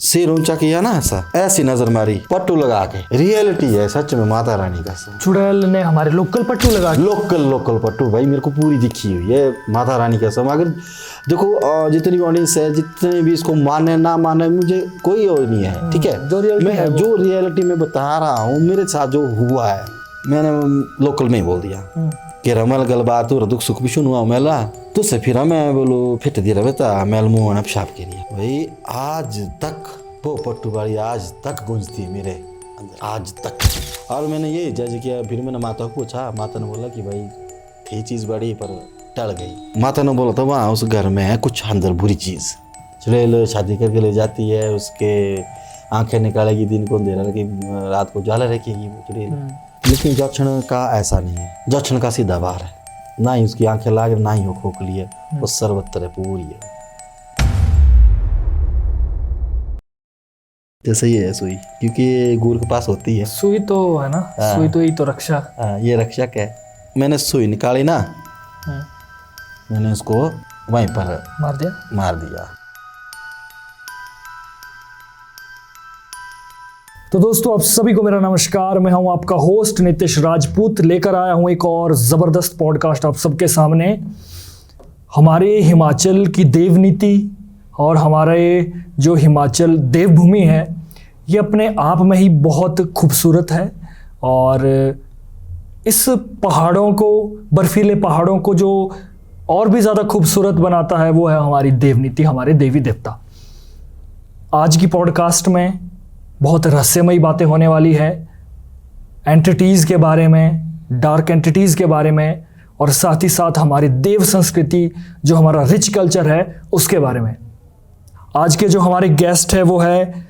सिर ऊंचा किया ना, ऐसा ऐसी नजर मारी पट्टू लगा के। रियलिटी है सच में माता रानी का। चुड़ैल ने हमारे लोकल पट्टू लगा के। लोकल पट्टू भाई मेरे को पूरी दिखी हुई है माता रानी का सम। अगर देखो जितनी भी ऑडियंस है, जितने भी इसको माने ना माने, मुझे कोई और नहीं है, ठीक है। जो रियलिटी में बता रहा हूँ, मेरे साथ जो हुआ है मैंने लोकल में ही बोल दिया कि रमल गलबात और दुख सुख भी सुनवा मेला तो से फिर मैं बोलो फिट दे रहे था मेल मुँह पेशाब के लिए। भाई आज तक वो पट्टू बाड़ी आज तक गूंजती है मेरे अंदर, आज तक। और मैंने ये जज किया, फिर मैंने माता को पूछा, माता ने बोला कि भाई थी चीज़ बड़ी पर टल गई। माता ने बोला था वहाँ उस घर में है कुछ अंदर बुरी चीज़। चुड़ैल शादी करके ले जाती है, उसके आंखें निकालेगी, दिन को अंधेरा रखेगी, रात को ज्वाला रखेगी वो चुड़ैल। लेकिन जक्षण का ऐसा नहीं है, जक्षण का सीधा बाहर है, ना ही उसकी आंखें लागे ना ही वो खोखली है, वो सर्वत्र है, पूरी है। जैसे ये है सुई, क्योंकि गुरु के पास होती है सुई तो है ना। सुई तो ही तो रक्षा। ये रक्षक है। मैंने सुई निकाली ना, मैंने उसको वहीं पर मार दिया। तो दोस्तों आप सभी को मेरा नमस्कार। मैं हूं आपका होस्ट नितिश राजपूत, लेकर आया हूं एक और ज़बरदस्त पॉडकास्ट आप सबके सामने। हमारे हिमाचल की देवनीति और हमारे जो हिमाचल देवभूमि है, ये अपने आप में ही बहुत खूबसूरत है। और इस पहाड़ों को, बर्फीले पहाड़ों को जो और भी ज़्यादा खूबसूरत बनाता है वो है हमारी देवनीति, हमारे देवी देवता। आज की पॉडकास्ट में बहुत रहस्यमयी बातें होने वाली है, एंटिटीज़ के बारे में, डार्क एंटिटीज़ के बारे में, और साथ ही साथ हमारी देव संस्कृति जो हमारा रिच कल्चर है उसके बारे में। आज के जो हमारे गेस्ट है वो है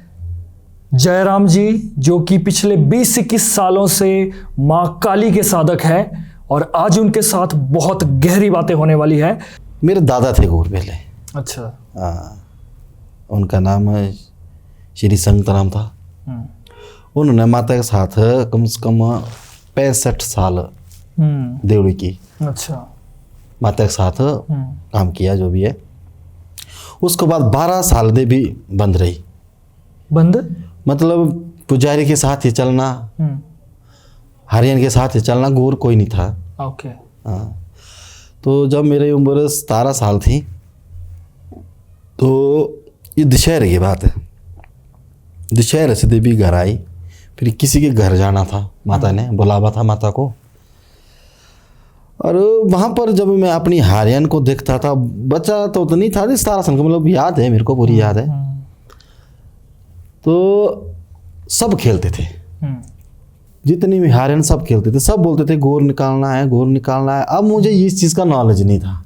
जयराम जी, जो कि पिछले 20-21 सालों से माँ काली के साधक है, और आज उनके साथ बहुत गहरी बातें होने वाली है। मेरे दादा थे गौर पहले। अच्छा। उनका नाम श्री संतराम था। उन्होंने माता के साथ कम से कम 65 साल देवड़ी की। अच्छा। माता के साथ काम किया जो भी है। उसके बाद 12 साल देवी बंद रही। बंद मतलब पुजारी के साथ ही चलना, हरियन के साथ ही चलना, गौर कोई नहीं था। ओके। हाँ, तो जब मेरी उम्र 17 साल थी तो ये दशहरे की बात है। दशहरे से देवी घर आई, फिर किसी के घर जाना था, माता ने बुलावा था माता को। और वहाँ पर जब मैं अपनी हारियन को देखता था, बच्चा तो नहीं था, 17 साल का, मतलब याद है मेरे को, पूरी याद है। तो सब खेलते थे, जितनी भी हारियन सब खेलते थे, सब बोलते थे गौर निकालना है, गौर निकालना है। अब मुझे इस चीज़ का नॉलेज नहीं था।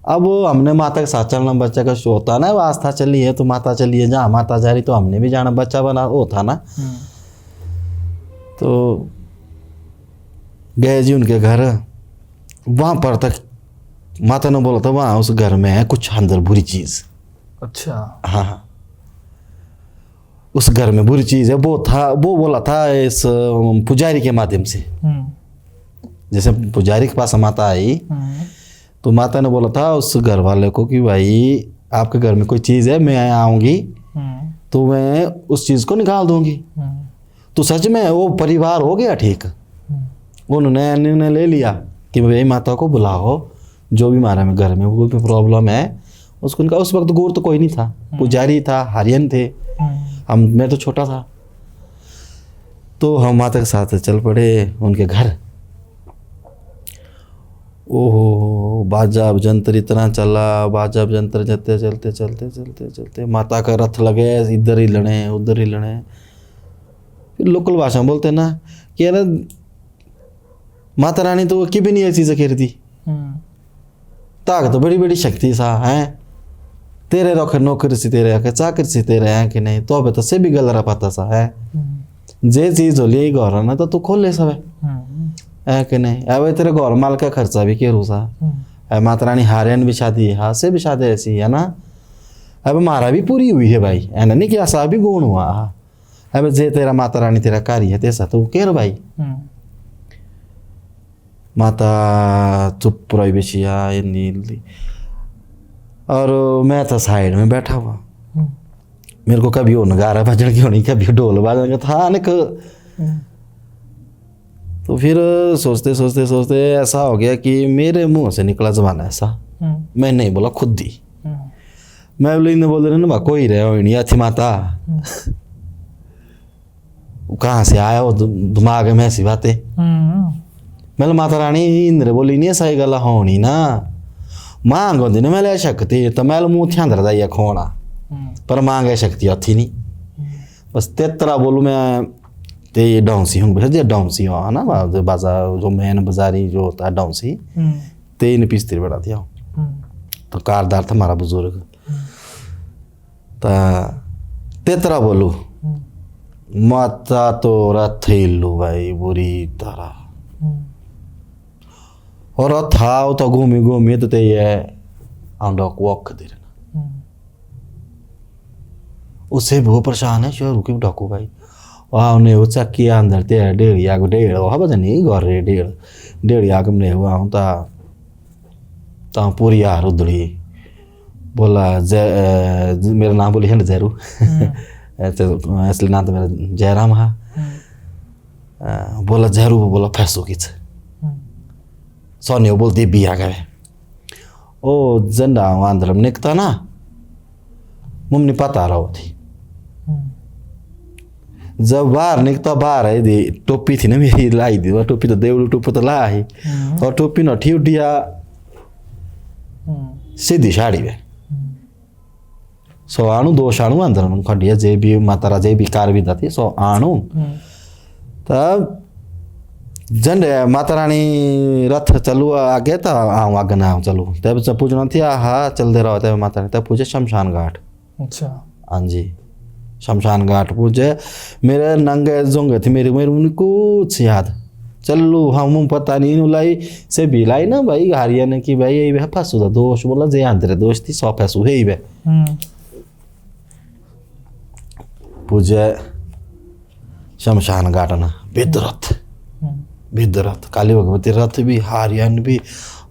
अब हमने माता के साथ चलना, बच्चा का शो होता ना, आस्था चली है तो माता चली है, जहाँ माता जा रही तो हमने भी जाना, बच्चा बना वो था ना। तो गए जी उनके घर, वहाँ पर तक माता ने बोला था वहाँ उस घर में है कुछ अंदर बुरी चीज़। अच्छा। हाँ, उस घर में बुरी चीज़ है। वो था, वो बोला था इस पुजारी के माध्यम से। जैसे पुजारी के पास माता आई तो माता ने बोला था उस घर वाले को कि भाई आपके घर में कोई चीज़ है, मैं आऊँगी तो मैं उस चीज़ को निकाल दूँगी। तो सच में वो परिवार हो गया ठीक। उन्होंने निर्णय ले लिया कि भाई माता को बुलाओ, जो भी हमारे घर में कोई भी प्रॉब्लम है उसको निकाल। उस वक्त गौर तो कोई नहीं था, पुजारी था, हरियन थे, मैं तो छोटा था। तो हम माता के साथ चल पड़े उनके घर। ओहो, बाजा जंतर इतना चला, बाजा जंतर चलते चलते चलते चलते चलते माता का रथ लगे, इधर ही लड़े उधर ही लड़े। फिर लोकल भाषा में बोलते ना कि यार माता रानी तो की भी नहीं ऐसी चीज़ें कह रही थी, ताकत तो बड़ी बड़ी शक्ति सा है, तेरे रखे नौकर से तेरे रखे चाकर से तेरे हैं कि नहीं, तो अब तो से भी गल रहा पाता सा है, जे चीज़ हो ली गौर ना तो तू खोल ले सब है कि नहीं। अब तेरे गौर माल का खर्चा भी के रूसा है। माता रानी हारियन भी शादी, हाथ से भी शादी ऐसी है ना। अब हमारा भी पूरी हुई है भाई, है ना, नहीं कि ऐसा भी गुण हुआ। अब जे तेरा माता रानी तेरा कार्य है तेसा तो केर भाई। माता चुप रही बेचिया ये नील, और मैं तो साइड में बैठा हुआ। मेरे को कभी वो नगारा बजने की होनी, कभी ढोल बजने का था निक। तो फिर सोचते सोचते सोचते ऐसा हो गया कि मेरे मुंह से निकला जबान ऐसा, मैं नहीं बोला खुद ही, मैं बोले इन्हें बोल रहे ना कोई रहे हो नहीं थी माता। कहाँ से आया वो दिमाग में ऐसी बातें। मैं माता रानी इंद्र बोली नहीं सही गल होनी ना, मांग होती ना मैं शक्ति तो मैं मुँह ध्यान रहा जाइए खोना, पर मांग शक्ति थी नहीं। बस तेतरा बोलूँ मैं ते ये डाउंसी हूँ भैया, डाउंसी हो ना बाजार जो मेन बाजारी जो होता है डाउंसी, ते इन पीसती बड़ा दिया। तो कारदार था हमारा बुजुर्ग, तो तेतरा बोलू माता तो रथ हिलू भाई बुरी तरह, और था तो घूमी घूमी तो ते ये आंडा को वॉक दे रहा, उससे बहुत परेशान है शहर रुके डाकू भाई। वहाँ उन्हें वो चक्की अंदर ते डेढ़ या को डेढ़ वहाँ पता नहीं घर रे डेढ़ या कम नहीं हुआ हूँ ता पूरी यार उधड़ी बोला मेरा नाम बोली है ना जैरू, असली नाम तो मेरा जयराम है। बोला जैरू बोला फैसो किच सोनी बोलती भी आ गए ओ झंडा आंध्र में निकता ना, मम्मी पता रहा थी। जब बाहर निकता बाहर है दी टोपी थी ना मेरी लाई दी, टोपी तो देवलू टोपी तो लाई, और टोपी न ठी उठिया सीधी साड़ी में सो आणु दो शाणु अंदर खड़िया जे भी माता राजा भी कार भी थी सो आणु। तब झंडे माता रानी रथ चलू आगे था आऊँ आगे ना आऊँ चलू, तब जब पूछना थी हाँ चल दे रहा होता है माता रानी, तब पूछे शमशान घाट। अच्छा हाँ जी शमशान घाट पूछे, मेरे नंगे जोंगे थे मेरे मेरे कुछ याद चलू हम पता नहीं लाई से भी लाई ना भाई हरियाणा की भाई यही है फंसू था दोष बोला जे अंदर दोष थी सौ फैसू है ही पूजे शमशान घाट ना विद रथ काली भगवती रथ भी हारियन भी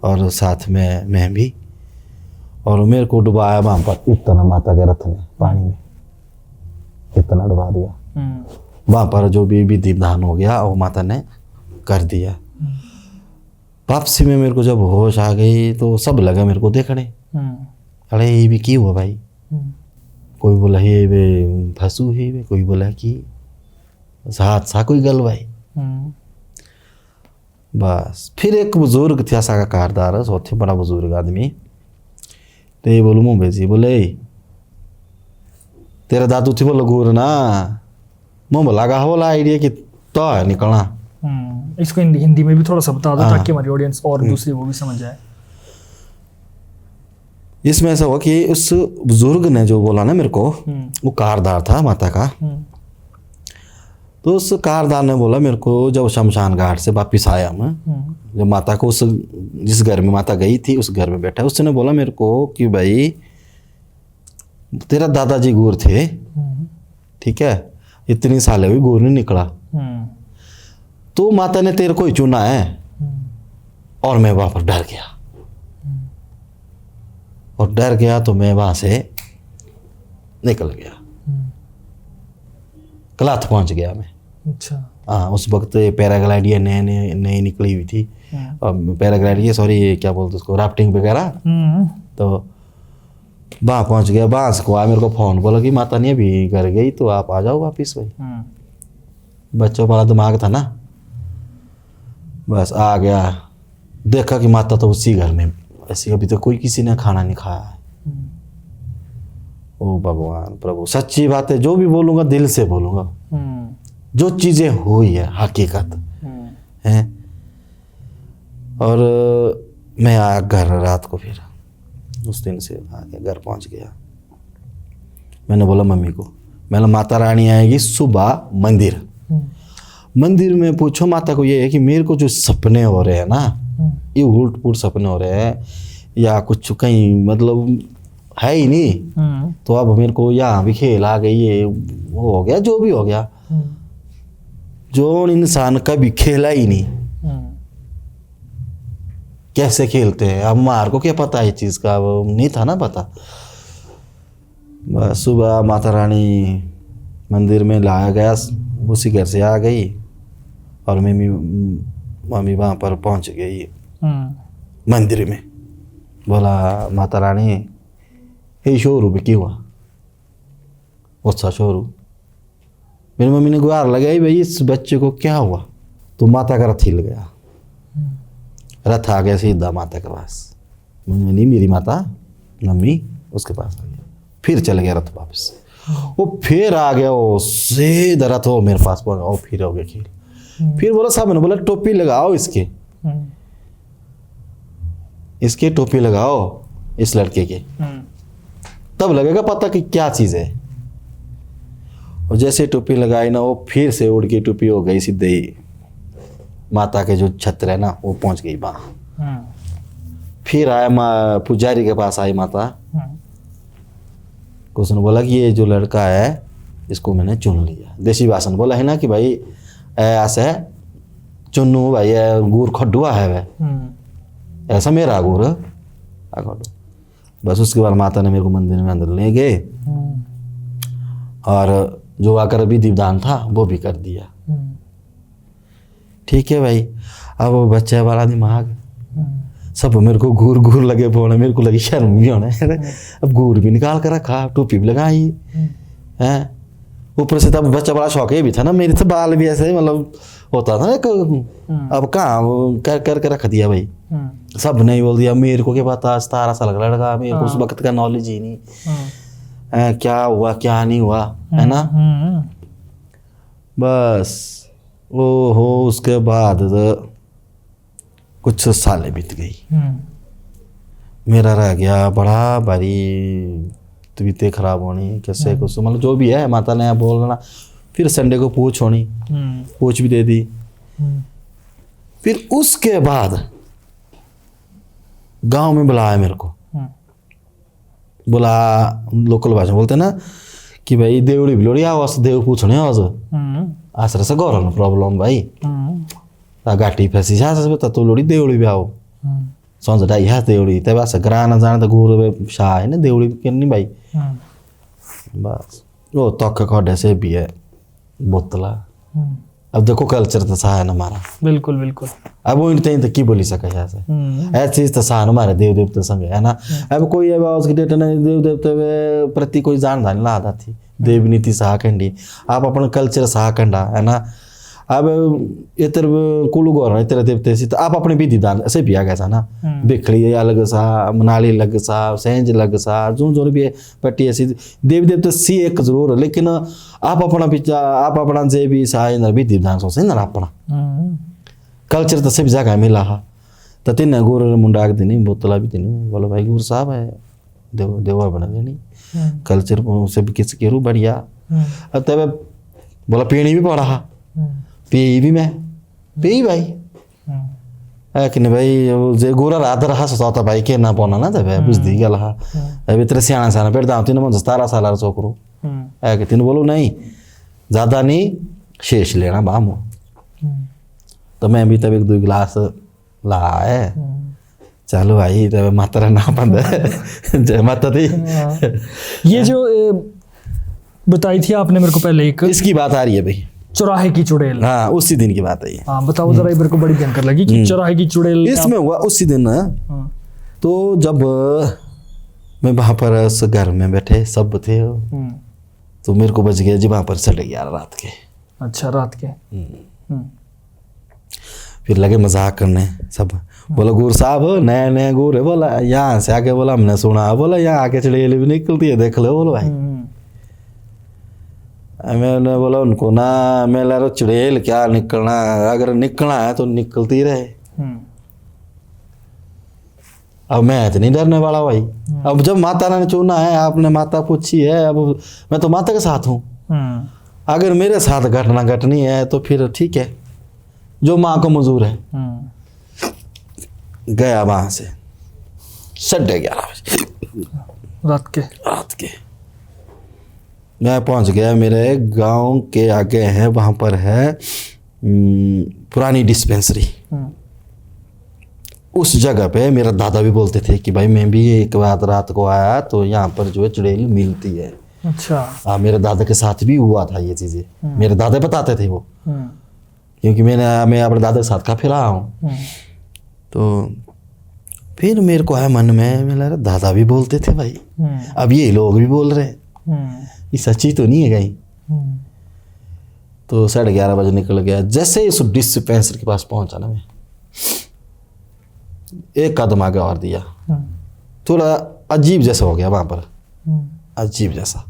और साथ में मैं भी, और मेरे को डुबाया वहां पर इतना माता के रथ ने पानी में इतना डुबा दिया। वहां पर जो भी विधि विधान हो गया वो माता ने कर दिया। वापसी में मेरे को जब होश आ गई तो सब लगा मेरे को देखने, अरे ये भी क्यों हुआ भाई, कोई बोला ये वे फंसू है वे, कोई बोला कि साथ सा कोई गल भाई। बस फिर एक बुजुर्ग थे ऐसा का कारदार सौथे बड़ा बुजुर्ग आदमी, तो ये बोलू मुँह भेजी बोले तेरा दादू थी बोलो घूर ना मुँह लगा बोला आइडिया कि तो है निकलना। इसको हिंदी में भी थोड़ा सा बता दो ताकि हमारी ऑडियंस और दूसरी वो भी समझ जाए। इसमें ऐसा हुआ कि उस बुजुर्ग ने जो बोला ना मेरे को, वो कारदार था माता का, तो उस कारदार ने बोला मेरे को जब शमशान घाट से वापिस आया मैं, जब माता को उस जिस घर में माता गई थी उस घर में बैठा, उसने बोला मेरे को कि भाई तेरा दादाजी गूर थे, ठीक है इतनी सालें हुई गूर नहीं निकला, तो माता ने तेरे को ही चुना है। और मैं वहां पर डर गया, और डर गया तो मैं वहां से निकल गया, कलाथ पहुंच गया मैं। अच्छा हाँ उस वक्त पैराग्लाइडिया नई निकली हुई थी, और पैराग्लाइडिया सॉरी ये क्या बोलते उसको राफ्टिंग वगैरह, तो वहाँ पहुँच गया। वहाँ से को आया मेरे को फ़ोन बोला कि माता नहीं अभी घर गई तो आप आ जाओ वापिस भाई। बच्चों वाला दिमाग था ना, बस आ गया, देखा कि माता तो उसी घर में, ऐसी अभी तो कोई किसी ने खाना नहीं खाया है। ओ भगवान प्रभु सच्ची बात है, जो भी बोलूँगा दिल से बोलूँगा, जो चीज़ें हुई है हकीकत है। और मैं आया घर रात को, फिर उस दिन से आ गया घर पहुँच गया। मैंने बोला मम्मी को, मैंने माता रानी आएगी सुबह मंदिर, मंदिर में पूछो माता को ये है कि मेरे को जो सपने हो रहे हैं ना, ये उल्ट पुल्ट सपने हो रहे हैं या कुछ कहीं मतलब है ही नहीं, तो अब मेरे को यहाँ भी खेल आ गई है, वो हो गया जो भी हो गया, जो इंसान कभी खेला ही नहीं, कैसे खेलते हैं अब मार को क्या पता है चीज़ का, वो नहीं था ना पता। बस सुबह माता रानी मंदिर में लाया गया, उसी घर से आ गई और मम्मी वहाँ पर पहुँच गई मंदिर में। बोला माता रानी ये शोरू भी क्यों हुआ, अच्छा शोरू। मेरी मम्मी ने गुहार लगाई, भाई इस बच्चे को क्या हुआ। तो माता का रथ हिल गया, रथ आ गया सीधा माता के पास। नहीं मेरी माता मम्मी उसके पास आ गया, फिर चल गया रथ वापस। वो फिर आ गया, वो सीधा रथ हो मेरे पास पहुंचा, वो फिर हो गया खेल। फिर बोला साहब ने बोला टोपी लगाओ इसके टोपी लगाओ इस लड़के के, तब लगेगा पता कि क्या चीज है। और जैसे टोपी लगाई ना, वो फिर से उड़ के टोपी हो गई सीधे ही माता के जो छत्र है ना, वो पहुंच गई वहां। फिर आया पुजारी के पास आई माता, उसने बोला कि ये जो लड़का है इसको मैंने चुन लिया। देसी भाषण बोला है ना कि भाई ऐसे चुनू भाई गुर खड्डुआ है वह, ऐसा मेरा गुर खड्डू। बस उसके बाद माता ने मेरे को मंदिर में अंदर ले गए और जो आकर अभी दीपदान था वो भी कर दिया। ठीक है भाई, अब वो बच्चे वाला दिमाग सब मेरे को घूर घूर लगे बोलने, मेरे को लगी शर्म भी होने। अब घूर भी निकाल कर रखा, टोपी भी लगाई है, ऊपर से तब बच्चा बड़ा शौक भी था ना, मेरे तो बाल भी ऐसे मतलब होता था ना। अब कहाँ कर कर रख दिया भाई, सब नहीं बोल दिया। मेरे को क्या पता, 17 साल का लड़का, मेरे को उस वक्त का नॉलेज ही नहीं क्या हुआ क्या नहीं हुआ, है ना। बस वो हो उसके बाद कुछ सालें बीत गई, मेरा रह गया बड़ा भारी तबीयतें खराब होनी, कैसे कुछ मतलब जो भी है, माता ने बोलना। फिर संडे को पूछ होनी, पूछ भी दे दी। फिर उसके बाद गांव में बुलाया मेरे को, बोला लोकल भाषा बोलते ना कि भाई देवड़ी बिलोड़ी आओ, देव पूछने आज आसरे से गौरव प्रॉब्लम भाई गाठी फैसी जा तो लोड़ी देवड़ी भी आओ समझ ढाई है देवड़ी तब ऐसा ग्राना जाना तो गुरु शाह है ना देवड़ी करनी भाई। बस वो तक खोडे से भी है बोतला। अब देखो कल्चर तो सा है ना हमारा, बिल्कुल बिल्कुल। अब वो इनते तो की बोली सके ऐसे ऐसी चीज तो सा हमारे देव देवता संग है ना। अब कोई अब उसकी डेट नहीं देव देवता प्रति कोई जान धान ला थी, देव नीति साह कंडी आप अपन कल्चर साह कंडा है ना। अब इतर कुलू गौर इतर देवते सी तो आप अपने विधि दान ऐसे भी आ गया ना, बिखड़ी अलग सा, मनाली अलग सा, सेंज अलग सा, जो जो भी पट्टी ऐसी देवी देवता सी एक जरूर, लेकिन आप अपना पिछा आप अपना जे भी सा विधि दान सोचे ना अपना कल्चर तो सब जगह मिला हा। तो तीन गुर मुंडा दिन बोतला भी दिन बोलो भाई गुर साहब है देव देवा बना देनी कल्चर से भी किस के रू बढ़िया। तब बोला पीणी भी पड़ा हा, पी भी मैं पी भाई है कि नहीं भाई जे गोरा रात रहा सोता भाई के ना पौना ना तब बुझ दी गया हा। अब इतने सियाना सियाना पेड़ दाम तीन 17 साल छोकरो है कि तीन बोलो नहीं ज्यादा नहीं शेष लेना बामो। तो मैं भी तब 1-2 गिलास ला है चलो भाई तब माता ना बंद जय माता दी। ये जो बताई थी आपने मेरे को पहले एक इसकी बात आ रही है भाई, चौराहे की चुड़ैल। हाँ उसी दिन की बात है ये। हाँ बताओ जरा, मेरे को बड़ी भयंकर लगी कि चौराहे की चुड़ैल इसमें हुआ उसी दिन। तो जब मैं वहां पर उस घर में बैठे सब थे तो मेरे को बज गया जी वहां पर 11:30 रात के। अच्छा रात के। फिर लगे मजाक करने सब, बोला गुर साहब नया नया गुर है, बोला यहाँ से आके बोला हमने सुना, बोला यहाँ आके चुड़ैल भी निकलती है देख लो। बोलो भाई मैंने बोला उनको ना मैं ला रहा चुड़ैल क्या निकलना, अगर निकलना है तो निकलती रहे। अब मैं तो नहीं डरने वाला भाई। अब जब माता ने चुना है, आपने माता पूछी है, अब मैं तो माता के साथ हूँ। अगर मेरे साथ घटना घटनी है तो फिर ठीक है, जो माँ को मंजूर है। गया वहां से 11:30 बजे रात के मैं पहुंच गया। मेरे गांव के आगे है, वहां पर है पुरानी डिस्पेंसरी। उस जगह पे मेरा दादा भी बोलते थे कि भाई मैं भी एक बार रात को आया तो यहाँ पर जो है चुड़ैल मिलती है। अच्छा। हाँ, मेरे दादा के साथ भी हुआ था ये चीज़ें, मेरे दादा बताते थे वो, क्योंकि मैं अपने दादा के साथ काफी रहा हूँ। तो फिर मेरे को आया मन में, मैं लगा दादा भी बोलते थे भाई, अब ये लोग भी बोल रहे हैं, ये सच्ची तो नहीं है कहीं। तो 11:30 बजे निकल गया। जैसे ही उस डिस्पेंसर के पास पहुंचा ना, मैं एक कदम आगे और दिया, थोड़ा अजीब जैसा हो गया वहां पर, अजीब जैसा।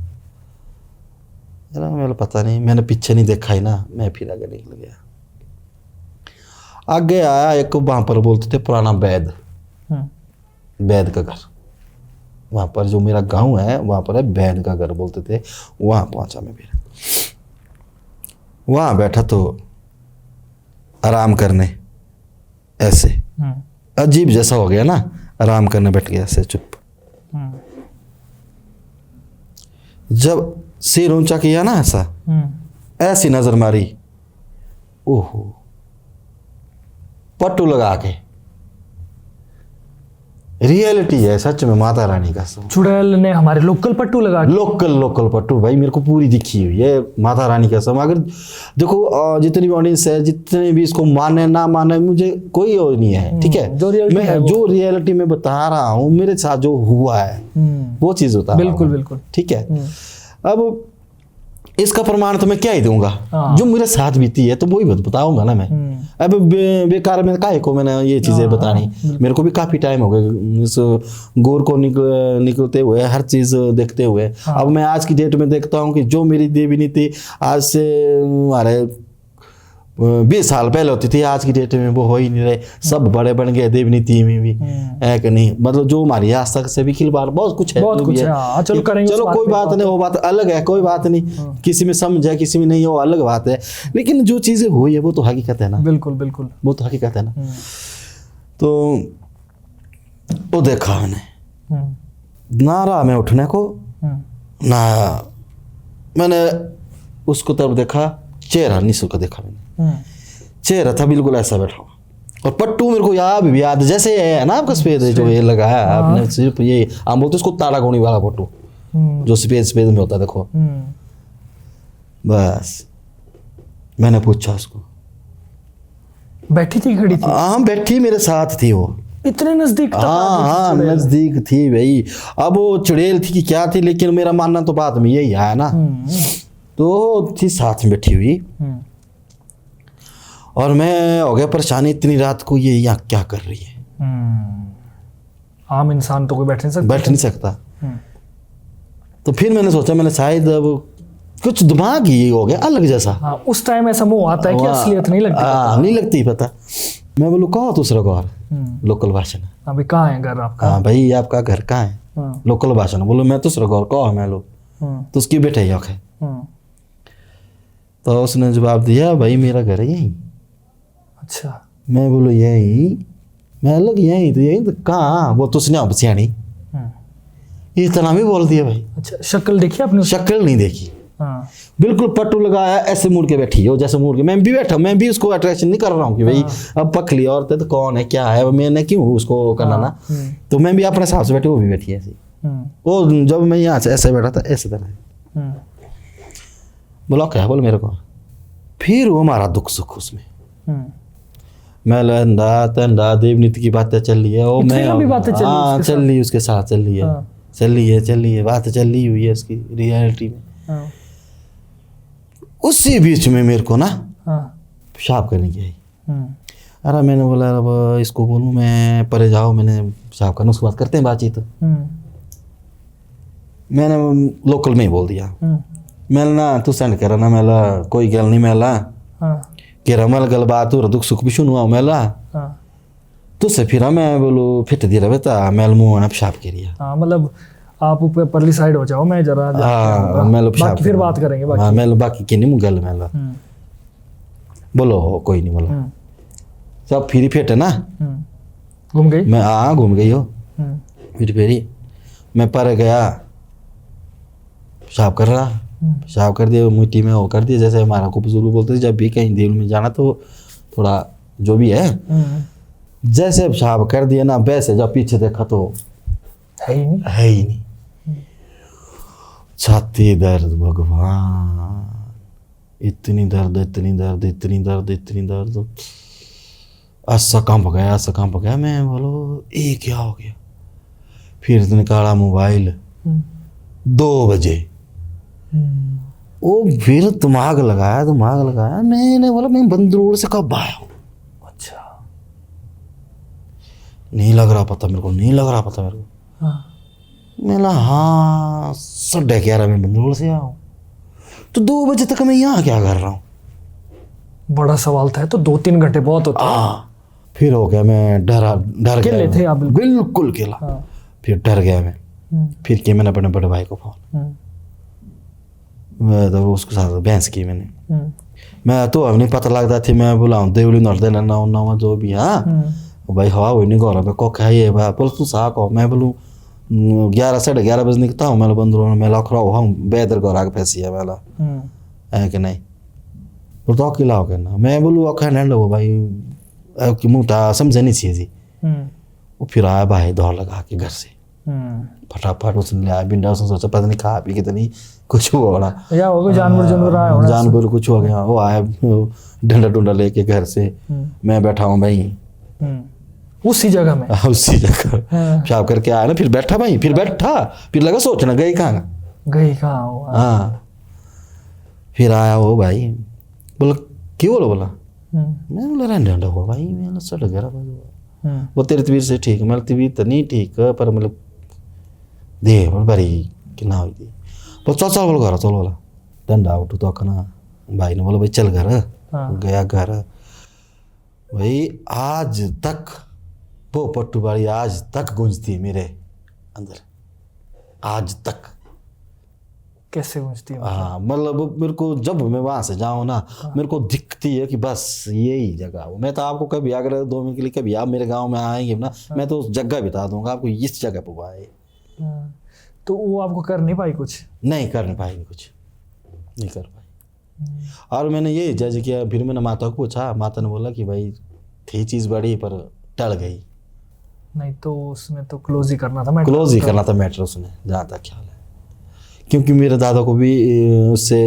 मेरा पता नहीं, मैंने पीछे नहीं देखा ही ना, मैं फिर आगे निकल गया। आगे आया एक, वहां पर बोलते थे पुराना वैद का घर, वहां पर जो मेरा गांव है वहां पर है वैद का घर बोलते थे। वहां पहुंचा मैं, फिर वहां बैठा तो आराम करने, ऐसे अजीब जैसा हो गया ना, आराम करने बैठ गया ऐसे चुप। जब सिर ऊंचा किया ना ऐसा, ऐसी नजर मारी, ओहो, पट्टू लगा के, रियलिटी है सच में, माता रानी का सब। चुड़ैल ने हमारे लोकल पट्टू लगा के? लोकल पट्टू भाई, मेरे को पूरी दिखी हुई है, माता रानी का सब। अगर देखो जितनी भी ऑडियंस है, जितने भी इसको माने ना माने, मुझे कोई और नहीं है, ठीक है। मैं जो रियलिटी में बता रहा हूँ, मेरे साथ जो हुआ है वो चीज बता रहा हूं। बिल्कुल ठीक है। अब इसका प्रमाण तो मैं क्या ही दूंगा, जो मेरे साथ बीती है तो वही बताऊंगा ना मैं। अब बेकार में काहे को मैंने ये चीजें बतानी, मेरे को भी काफी टाइम हो गया इस गोर को निकलते हुए, हर चीज देखते हुए। अब मैं आज की डेट में देखता हूँ कि जो मेरी देवी नीति आज से हमारे 20 साल पहले होती थी, आज की डेट में वो हो ही नहीं रहे, सब बड़े बन गए देवी नीति में भी, है कि नहीं। मतलब जो हमारी आस्था से भी खिलवाड़ बहुत कुछ है, बहुत कुछ है। चलो करेंगे, चलो कोई बात नहीं, वो बात अलग है, कोई बात नहीं, किसी में समझ है किसी में नहीं, वो अलग बात है। लेकिन जो चीजें हुई है वो तो हकीकत है ना। बिल्कुल, वो तो हकीकत है ना। तो वो देखा मैंने, ना रहा मैं उठने को, ना मैंने उसको तब देखा, चेहरा निशु का देखा मैंने, चेहरा था बिल्कुल ऐसा बैठा हुआ, और पट्टू मेरे को याद जैसे है ना आपका सफेद जो ये लगाया आपने, सिर्फ ये हम बोलते उसको ताड़ा गोनी वाला पट्टू, जो सफेद में होता है, देखो। बस मैंने पूछा उसको, बैठी थी खड़ी थी? हाँ बैठी, मेरे साथ थी वो, इतने नजदीक? हाँ नजदीक थी भाई। अब वो चुड़ैल थी कि क्या थी, लेकिन मेरा मानना तो बाद में यही आया ना। तो थी साथ में बैठी हुई, और मैं हो गया परेशानी, इतनी रात को ये यहाँ क्या कर रही है। आम इंसान तो कोई बैठ नहीं सकता। तो फिर मैंने सोचा, मैंने शायद अब कुछ दिमाग ही हो गया अलग जैसा। उस टाइम ऐसा मुंह आता है कि असलियत नहीं लगती। नहीं लगती पता। मैं बोलूँ कहो दूसरा घर, लोकल भाषा में। अभी कहाँ है घर आपका? हाँ भाई आपका घर कहाँ है, लोकल भाषा में। बोलो मैं दूसरा घर कहो, मैं लो तो उसकी बेटे ही है। तो उसने जवाब दिया, भाई मेरा घर है यहीं। अच्छा। मैं बोलो यही, मैं अलग यही तो यही तो कहाँ, वो तो उसने सियाणी इतना भी बोल दिया भाई। अच्छा, शक्ल देखी आपने? शक्ल नहीं देखी। बिल्कुल पट्टू लगाया, ऐसे मुड़ के बैठी हो जैसे मुड़ के। मैं भी बैठा, मैं भी उसको अट्रैक्शन नहीं कर रहा हूँ कि भाई अब पकली औरत है तो कौन है क्या है, मैंने क्यों उसको करना ना। तो मैं भी अपने हिसाब से बैठी, वो भी बैठी ऐसी। वो जब मैं यहाँ से ऐसे बैठा था ऐसे तरह, बोला क्या बोल मेरे को। फिर वो हमारा दुख सुख उसमें, मैं लंदा देवनीति की बातें चल रही है, वो मैं हाँ चल रही उसके साथ, चल रही है बात चल रही हुई है उसकी रियलिटी में। उसी बीच में मेरे को ना पेशाब करने की आई। अरे मैंने बोला अब इसको बोलूँ मैं, परे जाओ, मैंने पेशाब करना, उसके बाद करते हैं बातचीत। मैंने लोकल में ही बोल दिया, मैंने ना तू सेंड करा ना, मेला कोई गल नहीं, मेला कि रमल गल बात हो दुख सुख भी सुनवा मेला तो से फिर मैं बोलो फिट दी रहे था मेल मुंह ने पेशाब करिया। मतलब आप ऊपर परली साइड हो जाओ, मैं जरा मेल पेशाब फिर बात करेंगे बाकी। हाँ मेल बाकी की नहीं गल मेला बोलो कोई नहीं बोलो सब फिर फेट है ना। घूम गई? मैं हाँ घूम गई हो। फिर फेरी मैं पर गया, पेशाब कर रहा, पेशाब कर दिया मिट्टी में, वो कर दिया जैसे हमारा को बुजुर्ग बोलते थे जब भी कहीं दिल में जाना तो थोड़ा जो भी है जैसे साहब कर दिया ना, वैसे जब पीछे देखा तो है ही नहीं। है ही नहीं। छाती दर्द, भगवान, इतनी दर्द, इतनी दर्द, इतनी दर्द, इतनी दर्द। ऐसा कंप गया, ऐसा कंप गया। मैं बोलो ये क्या हो गया। फिर निकाला मोबाइल, 2 बजे। वो फिर दिमाग लगाया। मैंने बोला मैं बंदरोड़ से कब आया हूँ। अच्छा। नहीं लग रहा पता मेरे को। हाँ। मैंने हाँ 11:30 में बंदरोड़ से आया हूँ, तो 2 बजे तक मैं यहाँ क्या कर रहा हूँ। बड़ा सवाल था। तो 2-3 घंटे बहुत होते हैं। फिर हो गया, मैं डर अकेले थे आप? बिल्कुल अकेला। हाँ। फिर डर गया मैं। फिर किया मैंने अपने बड़े भाई को फोन। मैं तो उसके साथ बहस की मैंने। मैं तो अब नहीं पता लगता थी। मैं बुलाऊं देवली नर देना ना जो भी। हाँ भाई हवा हुई नहीं गौरव को क्या ये बोल तू सा कहो। मैं बोलूँ 11 साढ़े 11 बजे निकलता हूँ। मैं बंदरों में लखरा हुआ हूँ बेदर गौरा के पैसी है मेला है कि नहीं। बोल तो अकेला हो गया ना। मैं बोलूँ अखा नहीं लो भाई कि मुँह समझे नहीं चाहिए जी। वो फिर आया भाई दौड़ लगा के घर से फटाफट उसने ले आया बिंडा। उसने सोचा पता नहीं खा पी के तो नहीं कुछ होगा या हो गया जानवर आया होगा। जानवर कुछ हो गया। वो आया डंडा डुंडा लेके घर से। मैं बैठा हूँ भाई उसी जगह में। उसी जगह पेशाब करके आया ना। फिर बैठा भाई, फिर लगा सोचना गई कहाँ हो। हाँ। फिर आया वो भाई बोला क्यों बोला। मैं बोला रहने डंडा हुआ भाई। मैंने 11:30 बजे। वो तेरी तबीयत से ठीक है। मेरी तबीयत तो नहीं ठीक पर मतलब दे बड़ी कि ना हुई थी। बोल चल बोल घर चल बोला डंडा उठू तो ना। भाई ने बोला भाई चल घर। गया घर भाई। आज तक वो पट्टू बाड़ी आज तक गूंजती है मेरे अंदर, आज तक। कैसे गूंजती है? हाँ मतलब मेरे को जब मैं वहाँ से जाऊँ ना मेरे को दिखती है कि बस यही जगह हो। मैं तो आपको कभी अगर 2 मिनट के लिए कभी आप मेरे गांव में आएंगे ना मैं तो उस जगह बता दूंगा आपको इस जगह पर हुआ है। तो वो आपको कर नहीं पाई कुछ? नहीं कर नहीं पाएगी कुछ, नहीं कर पाई। और मैंने ये जज किया। फिर मैंने माता को पूछा। माता ने बोला कि भाई थी चीज़ बड़ी पर टल गई। नहीं तो उसने तो क्लोज ही करना था मैटर उसने, जहाँ तक ख्याल है। क्योंकि मेरे दादा को भी उससे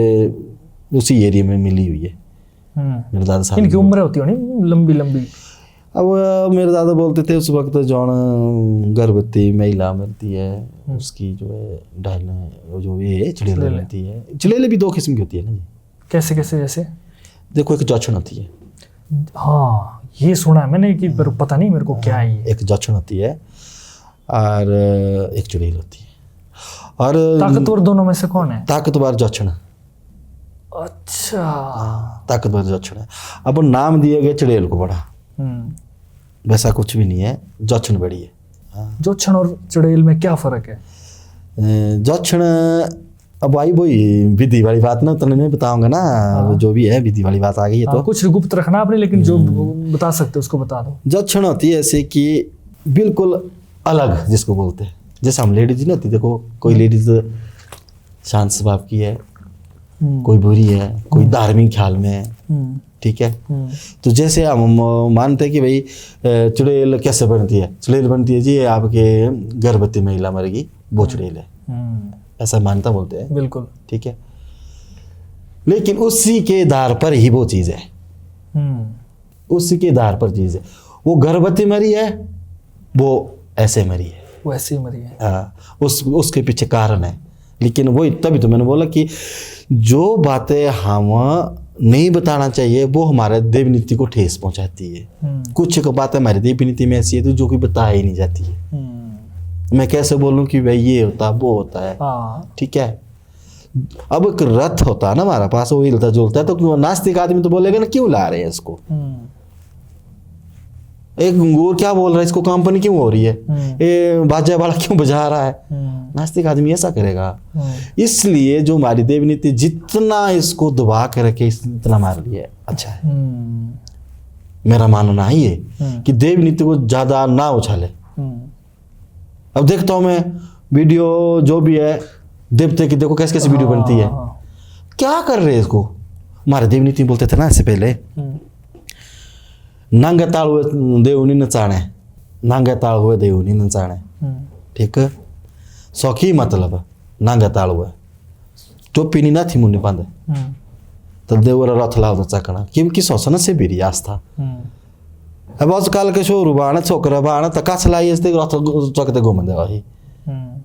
उसी एरिया में मिली हुई है। मेरे दादा साहब इनकी उम्र होती होनी लंबी। अब मेरे दादा बोलते थे उस वक्त जौन गर्भवती महिला मिलती है उसकी जो है डायन जो ये चिड़ेले मिलती है। चिड़ेले भी 2 किस्म की होती है ना जी। कैसे जैसे देखो एक जक्षण होती है। हाँ ये सुना है मैंने कि पता नहीं मेरे को क्या है ये। एक जक्षण होती है और एक चुड़ैल होती है। और ताकतवर दोनों में से कौन है? ताकतवर जक्षण। अच्छा ताकतवर जक्षण है। अब नाम दिए गए चुड़ैल को बड़ा, वैसा कुछ भी नहीं है। जक्षण बड़ी है। जक्षण और चुड़ैल में क्या फर्क है? जक्षण अब आई वही विधि वाली बात ना तो मैं बताऊंगा ना। जो भी है विधि वाली बात आ गई है तो कुछ गुप्त रखना आपने, लेकिन जो बता सकते हो उसको बता दो। जक्षण होती है ऐसे कि बिल्कुल अलग जिसको बोलते हैं। जैसे हम लेडीज नहीं होती, देखो कोई लेडीज शांत स्वभाव की है, कोई बुरी है, कोई धार्मिक ख्याल में है, ठीक है। तो जैसे हम मानते हैं कि भाई चुड़ैल कैसे बनती है। चुड़ैल बनती है जी आपके गर्भवती महिला मरेगी वो चुड़ैल है, ऐसा मानता बोलते हैं। बिल्कुल ठीक है। लेकिन उसी के आधार पर ही वो चीज़ है, उसी के आधार पर चीज़ है। वो गर्भवती मरी है, वो ऐसे मरी है, वो ऐसे ही मरी है। हाँ, उसके पीछे कारण है। लेकिन वही तभी तो मैंने बोला कि जो बातें हम नहीं बताना चाहिए वो हमारे देव नीति को ठेस पहुंचाती है। कुछ बातें हमारी देव नीति में ऐसी है तो जो कि बताई ही नहीं जाती है। मैं कैसे बोलूं कि भाई ये होता है वो होता है, ठीक है। अब एक रथ होता है ना हमारा पास, वो हिलता जुलता है, तो नास्तिक आदमी तो बोलेगा ना क्यों ला रहे हैं इसको। एक गंगूर क्या बोल रहा है, इसको कंपनी क्यों हो रही है, ये बाजा वाला क्यों बजा रहा है। नास्तिक आदमी ऐसा करेगा। इसलिए जो हमारी देव नीति जितना इसको दबा के रखे इतना हमारे लिए अच्छा है। मेरा मानना है ये कि देव नीति को ज्यादा ना उछाले। अब देखता हूं मैं वीडियो जो भी है देवते की, देखो कैसे कैसे वीडियो बनती है, क्या कर रहे हैं इसको। हमारे देव नीति बोलते थे ना इससे पहले नांगे ताळ हुए देवनी नचाणे, नांगे ताळ हुए देवनी नचाणे, ठीक है। सौखी मतलब नांगे ताळ हुए टोपी नहीं ना थी मुन्ने पांदे तो देवर रथ लाव चकना क्योंकि सोसन से बिरी आस्था अब आजकल के शोरू बाण छोकरा बाण तो काछ लाई इसते रथ चकते घूम दे वही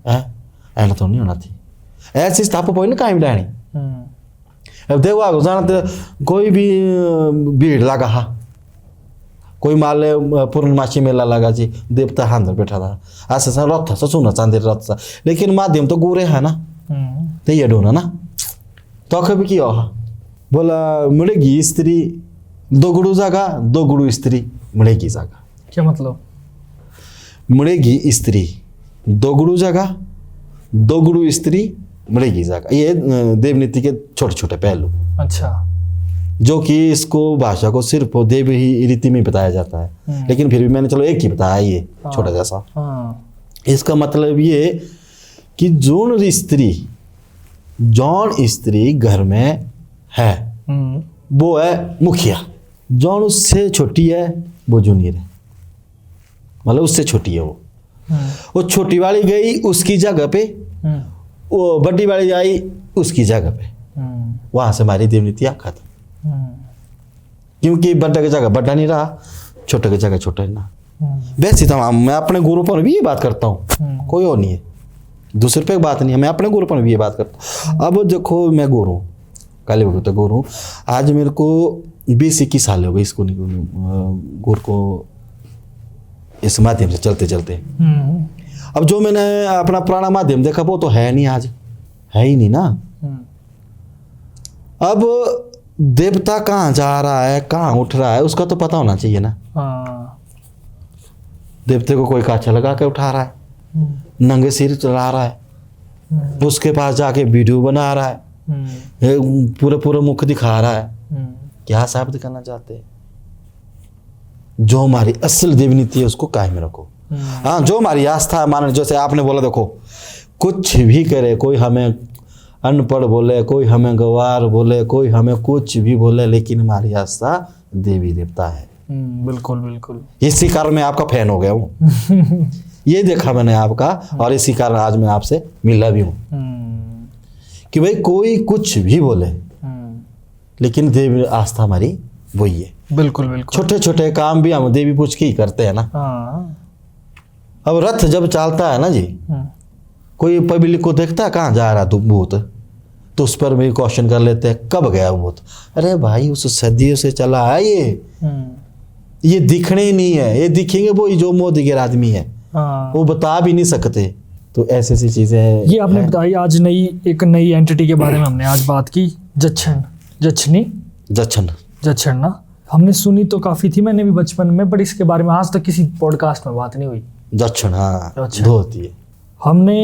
हैं ऐना तो नहीं होना थी ऐसी स्थाप पॉइंट काहे डाणी अब देवा को जानते कोई भी भीड़ लगा हा कोई मान ले पूर्णमासी मेला लगा जी देवता हाथ बैठा था ऐसे सा रथ सा सुना चांदी रथ सा लेकिन माध्यम तो गोरे है ना तो ये डोना ना तो कभी की हा बोला मिलेगी स्त्री दोगुड़ू जागा दोगुड़ू स्त्री मिलेगी जागा क्या मतलब? मिलेगी स्त्री दोगुड़ू जगह दोगुड़ू स्त्री मिलेगी जगह ये देवनीति के छोटे छोटे पहलू अच्छा जो कि इसको भाषा को सिर्फ देव ही रीति में बताया जाता है लेकिन फिर भी मैंने चलो एक ही बताया ये छोटा जैसा इसका मतलब ये कि जौन स्त्री घर में है वो है मुखिया जौन उससे छोटी है वो जूनियर है मतलब उससे छोटी है वो छोटी वाली गई उसकी जगह पे वो बड़ी वाली आई उसकी जगह पे वहां से हमारी देवनीति खत्म क्योंकि बड़ा की जगह बड़ा नहीं रहा छोटे की जगह छोटा ना वैसे तमाम मैं अपने गुरु पर भी ये बात करता हूँ कोई और नहीं है दूसरे पे बात नहीं है मैं अपने गुरु पर भी ये बात करता हूँ। अब देखो मैं गुरु हूँ काली भगवत गुरु आज मेरे को 20-21 साल हो गए इसको गुरु को इस माध्यम से चलते चलते अब जो मैंने अपना पुराना माध्यम देखा वो तो है नहीं आज है ही नहीं ना अब देवता कहाँ जा रहा है कहाँ उठ रहा है उसका तो पता होना चाहिए ना देवते को कोई काछा लगा के उठा रहा है नंगे सिर चला रहा है उसके पास जाके वीडियो बना रहा है पूरा पूरा मुख दिखा रहा है क्या साबित करना चाहते हैं जो हमारी असल देवनीति है उसको कायम रखो हाँ जो हमारी आस्था है मान जैसे आपने बोला देखो कुछ भी करे कोई हमें अनपढ़ बोले कोई हमें गवार बोले कोई हमें कुछ भी बोले लेकिन हमारी आस्था देवी देवता है बिल्कुल बिल्कुल इसी कारण मैं आपका फैन हो गया हूँ ये देखा मैंने आपका और इसी कारण आज मैं आपसे मिला भी हूँ कि भाई कोई कुछ भी बोले लेकिन देवी आस्था हमारी वही है बिल्कुल बिल्कुल छोटे छोटे काम भी हम देवी पूछ के ही करते हैं ना अब रथ जब चलता है ना जी कोई पब्लिक को देखता है कहाँ जा रहा तू भूत तो उस पर भी क्वेश्चन कर लेते हैं कब गया वो भूत अरे भाई उस सदियों से चला है ये दिखने ही नहीं है ये दिखेंगे वो जो मोदी के आदमी है वो बता भी नहीं सकते तो ऐसी ऐसी चीजें ये आपने बताई आज एक नई एंटिटी के बारे में हमने आज बात की जच्छन ना हमने सुनी तो काफी थी मैंने भी बचपन में बट इसके बारे में आज तक किसी पॉडकास्ट में बात नहीं हुई जच्छन हाँ दो होती है हमने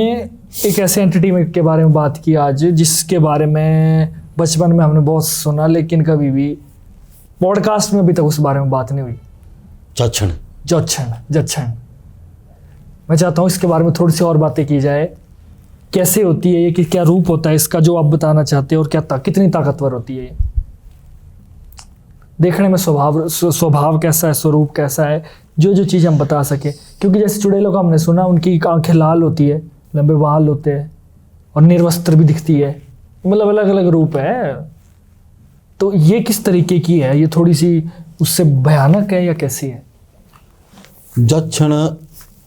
एक ऐसे एंटिटी के बारे में बात की आज जिसके बारे में बचपन में हमने बहुत सुना लेकिन कभी भी पॉडकास्ट में अभी तक उस बारे में बात नहीं हुई जच्छन मैं चाहता हूँ इसके बारे में थोड़ी सी और बातें की जाए कैसे होती है ये कि क्या रूप होता है इसका जो आप बताना चाहते हैं और क्या कितनी ताकतवर होती है ये देखने में स्वभाव कैसा है स्वरूप कैसा है जो चीज़ हम बता सके क्योंकि जैसे चुड़ैलों का हमने सुना उनकी आंखें लाल होती है लंबे बाल होते हैं और निर्वस्त्र भी दिखती है मतलब अलग अलग रूप है तो ये किस तरीके की है ये थोड़ी सी उससे भयानक है या कैसी है जच्छन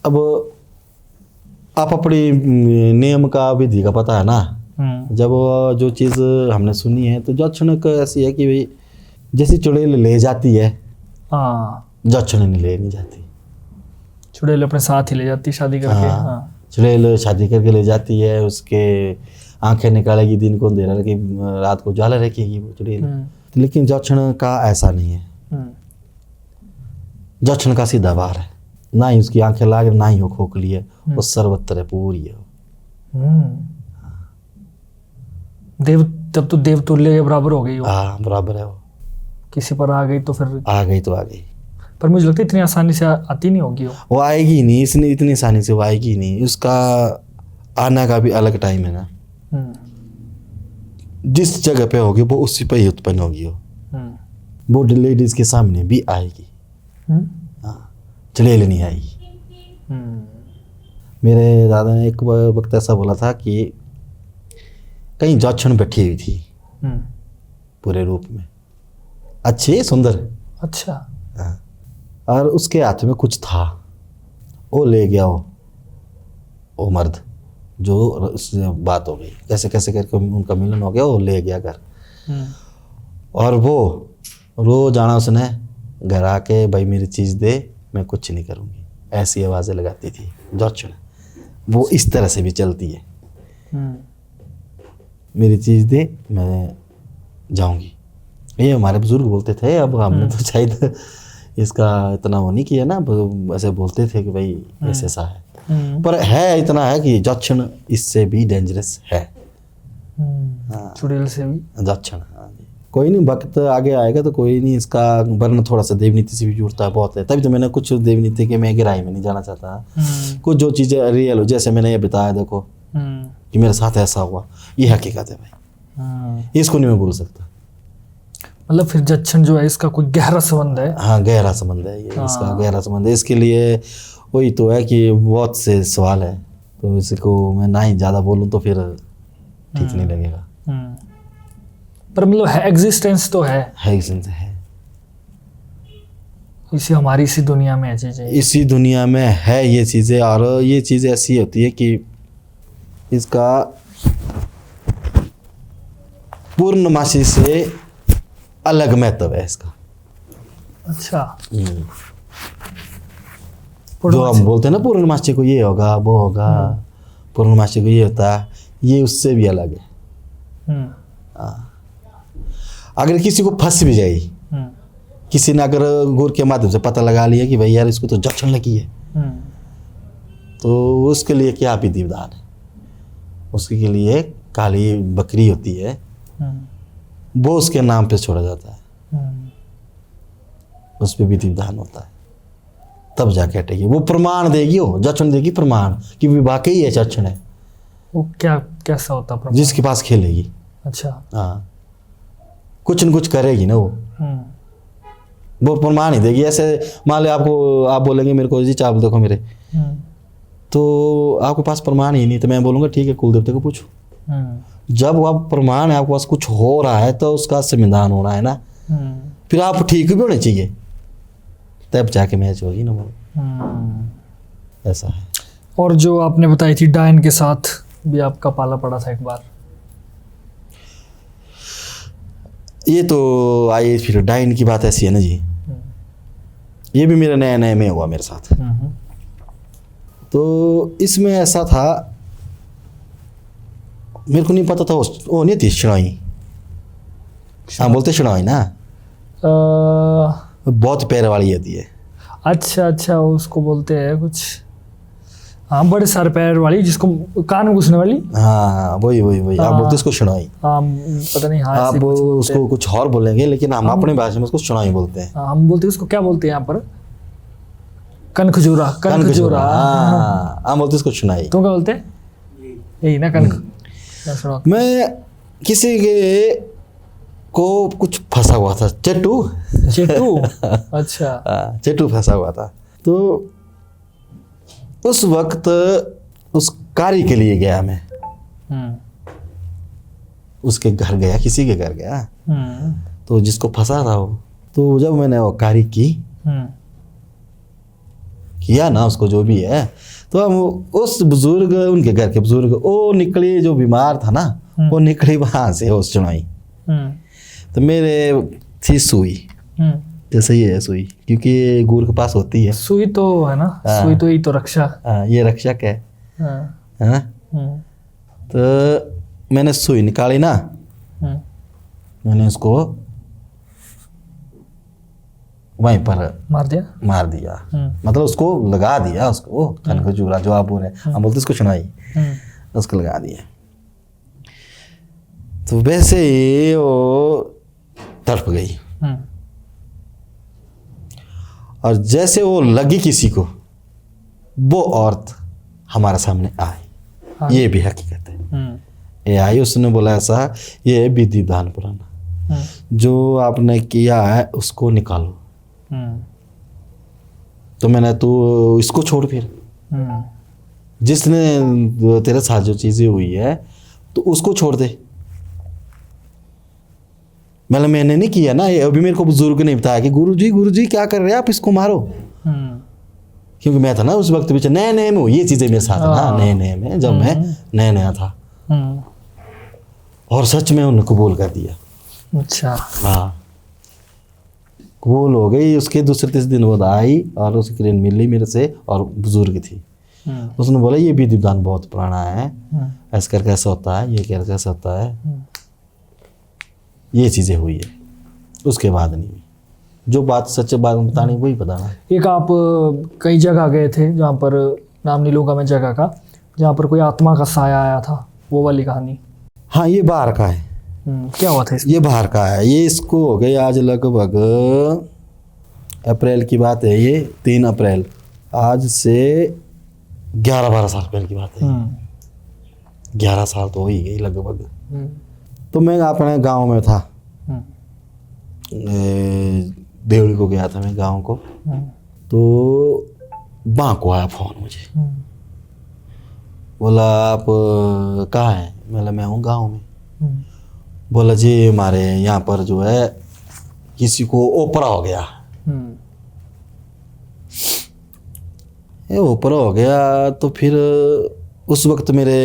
अब आप अपनी नियम का विधि का पता है ना जब जो चीज़ हमने सुनी है तो जच्छन का ऐसी है कि भाई जैसी चुड़ैल ले जाती है जच्छन नहीं जाती चुड़ैल अपने साथ ही ले जाती शादी करके चुड़ैल शादी करके ले जाती है उसके आंखें निकालेगी दिन को अंधेरा रखेगी रात को ज्वाला रखेगी वो चुड़ैल लेकिन जच्छन का ऐसा नहीं है जच्छन का सीधा बार है ना ही उसकी आंखें लागे ना ही वो खोखली है वो सर्वत्र है पूरी है देव तब तो देवतुल्य बराबर हो गई हाँ बराबर है वो किसी पर आ गई तो फिर आ गई तो आ गई पर मुझे लगता है इतनी आसानी से आती नहीं होगी वो आएगी नहीं इसने इतनी आसानी से वो आएगी नहीं उसका आने का भी अलग टाइम है ना जिस जगह पे होगी वो उसी पे ही उत्पन्न होगी वो लेडीज के सामने भी आएगी हाँ, चड़ेल नहीं आई। हम्म, मेरे दादा ने एक वक्त ऐसा बोला था कि कहीं जॉचन बैठी हुई थी हम्म, पूरे रूप में, अच्छी सुंदर। अच्छा। हाँ, और उसके हाथ में कुछ था, वो ले गया वो मर्द, जो उससे बात हो गई, कैसे कैसे करके उनका मिलन हो गया, वो ले गया घर। हम्म, और वो रोज आना उसने घर आके, भाई मेरी चीज़ दे, मैं कुछ नहीं करूँगी, ऐसी आवाज़ें लगाती थी जॉचन। वो इस तरह से भी चलती है, हम्म, मेरी चीज़ दे, मैं जाऊँगी। ये हमारे बुजुर्ग बोलते थे, अब हमने तो शायद इसका इतना वो नहीं किया ना, ऐसे बोलते थे कि भाई ऐसे ऐसा है। पर है, इतना है कि जॉचन इससे भी डेंजरस है। चुड़ैल से भी। जॉचन, हाँ जी। कोई नहीं, वक्त आगे आएगा तो कोई नहीं, इसका वर्ण थोड़ा सा देवनीति से भी जुड़ता है बहुत है, तभी तो मैंने कुछ देवनीति के मैं गहराई में नहीं जाना चाहता। कुछ जो चीज़ें रियल हो, जैसे मैंने ये बताया, देखो कि मेरे साथ ऐसा हुआ, ये हकीकत है भाई, इसको नहीं मैं भूल सकता। मतलब फिर जच्छन जो है इसका कोई गहरा संबंध है। हाँ, गहरा संबंध है ये, इसका गहरा संबंध है। इसके लिए वही तो है कि बहुत से सवाल है, तो इसको मैं ना ही ज़्यादा बोलूँ तो फिर ठीक नहीं लगेगा। पर मतलब है, एग्जिस्टेंस तो है इसी हमारी इसी दुनिया में है चीजें। इसी दुनिया में है ये चीज़ें, और ये चीज़ें ऐसी होती है कि इसका पूर्णमासी से अलग महत्व है इसका। अच्छा। जो हम बोलते हैं ना पूर्णमासी को ये होगा वो होगा, पूर्णमासी को ये होता है, ये उससे भी अलग है। अगर किसी को फंस भी जाए, किसी ने अगर गुर के माध्यम से पता लगा लिया कि भाई यार इसको तो जॉचन लगी है, तो उसके लिए क्या विधि विधान है, उसके लिए काली बकरी होती है, वो उसके नाम पे छोड़ा जाता है, उस पर विधि विधान होता है, तब जाके हटेगी। वो प्रमाण देगी, वो जॉचन देगी प्रमाण कि वाकई ये जॉचन है। वो क्या कैसा होता प्रमाण? जिसके पास खेलेगी। अच्छा। हाँ, कुछ न कुछ करेगी ना वो प्रमाण ही देगी। ऐसे मान लो आपको, आप बोलेंगे मेरे को जी चावल देखो मेरे, तो आपके पास प्रमाण ही नहीं, तो मैं बोलूँगा ठीक है कुल देवते को पूछो। जब आप प्रमाण है, आपके पास कुछ हो रहा है, तो उसका संविधान होना है ना, फिर आप ठीक भी होने चाहिए, तब जाके मैच होगी ना वो। ऐसा है। और जो आपने बताई थी डायन के साथ भी आपका पाला पड़ा था एक बार, ये तो आई फिर डायन की बात ऐसी है ना जी, ये भी मेरे नए नए में हुआ मेरे साथ। तो इसमें ऐसा था, मेरे को नहीं पता था, वो नहीं थी शनाई, हाँ बोलते शनाई ना, बहुत पैर वाली होती है। अच्छा अच्छा, उसको बोलते हैं कुछ, हाँ बड़े सारे पैर वाली, जिसको कान में घुसने वाली। हाँ वही आप बोलते इसको शनाई। पता नहीं, हाँ आप उसको कुछ और बोलेंगे, लेकिन हम अपनी भाषा में उसको शनाई बोलते हैं। हम बोलते हैं उसको, क्या बोलते हैं यहाँ पर, कनखजूरा। हाँ, हम बोलते इसको शनाई। तुम क्या बोलते हैं? यही ना, कनख। मैं किसी के को कुछ फंसा हुआ था, चेटू। अच्छा। चेटू फंसा हुआ था, तो उस वक्त उस कार्य के लिए गया मैं, उसके घर गया, किसी के घर गया, तो जिसको फंसा था वो, तो जब मैंने वो कार्य किया ना, उसको जो भी है, तो हम उस बुजुर्ग, उनके घर के बुजुर्ग, वो निकली, जो बीमार था ना, वो निकली वहां से होश चुनाई। तो मेरे थी सुई, जैसे ये है सुई, क्योंकि गुरु के पास होती है सुई, तो है ना। सुई तो, यही तो रक्षा। ये रक्षक है। हाँ। तो मैंने सुई निकाली ना, मैंने उसको वहीं पर मार दिया। मतलब उसको लगा दिया, उसको कनखजूरा जो आप बोल रहे हैं, हम बोलते उसको सुनाई, उसको लगा दिया। तो वैसे ही वो तड़प गई, और जैसे वो लगी किसी को, वो औरत हमारे सामने आई। ये भी हकीकत है। ये आई, उसने बोला ऐसा, ये विधि विधान पुराना, जो आपने किया है उसको निकालो। तो मैंने तो इसको छोड़ फिर, जिसने तेरे साथ जो चीजें हुई है तो उसको छोड़ दे। मतलब मैंने नहीं किया ना, ये अभी मेरे को बुजुर्ग ने बताया कि गुरुजी क्या कर रहे हैं आप, इसको मारो। क्योंकि मैं था ना उस वक्त पीछे नए नए में, ये चीजें मेरे साथ ना नए नए में, जब मैं नया नया था। और सच में उन्होंने कबूल कर दिया। अच्छा। हाँ, कबूल हो गई। उसके दूसरे तीसरे दिन वो आई और उसकी ऋण मिली मेरे से, और बुजुर्ग थी। उसने बोला ये विधि विधान बहुत पुराना है, ऐसा कर कैसा होता है, ये कर कैसा होता है। ये चीजें हुई है, उसके बाद नहीं हुई। जो बात सच्चे बात बतानी वही बताना। एक आप कई जगह गए थे जहाँ पर, नाम नहीं लूंगा मैं जगह का, जहाँ पर कोई आत्मा का साया आया था, वो वाली कहानी। हाँ, ये बाहर का है। क्या हुआ था इसमें? ये बाहर का है। ये इसको हो गई आज लगभग अप्रैल की बात है, ये 3 अप्रैल, आज से 11-12 साल पहले की बात है। 11 साल तो हो ही गई लगभग। तो मैं अपने गांव में था, देवड़ी को गया था मैं गांव को। तो वहाँ को आया फोन मुझे, बोला आप कहाँ हैं? मैं हूँ गांव में। बोला जी हमारे यहाँ पर जो है किसी को ओपरा हो गया। ये ओपरा हो गया तो फिर उस वक्त मेरे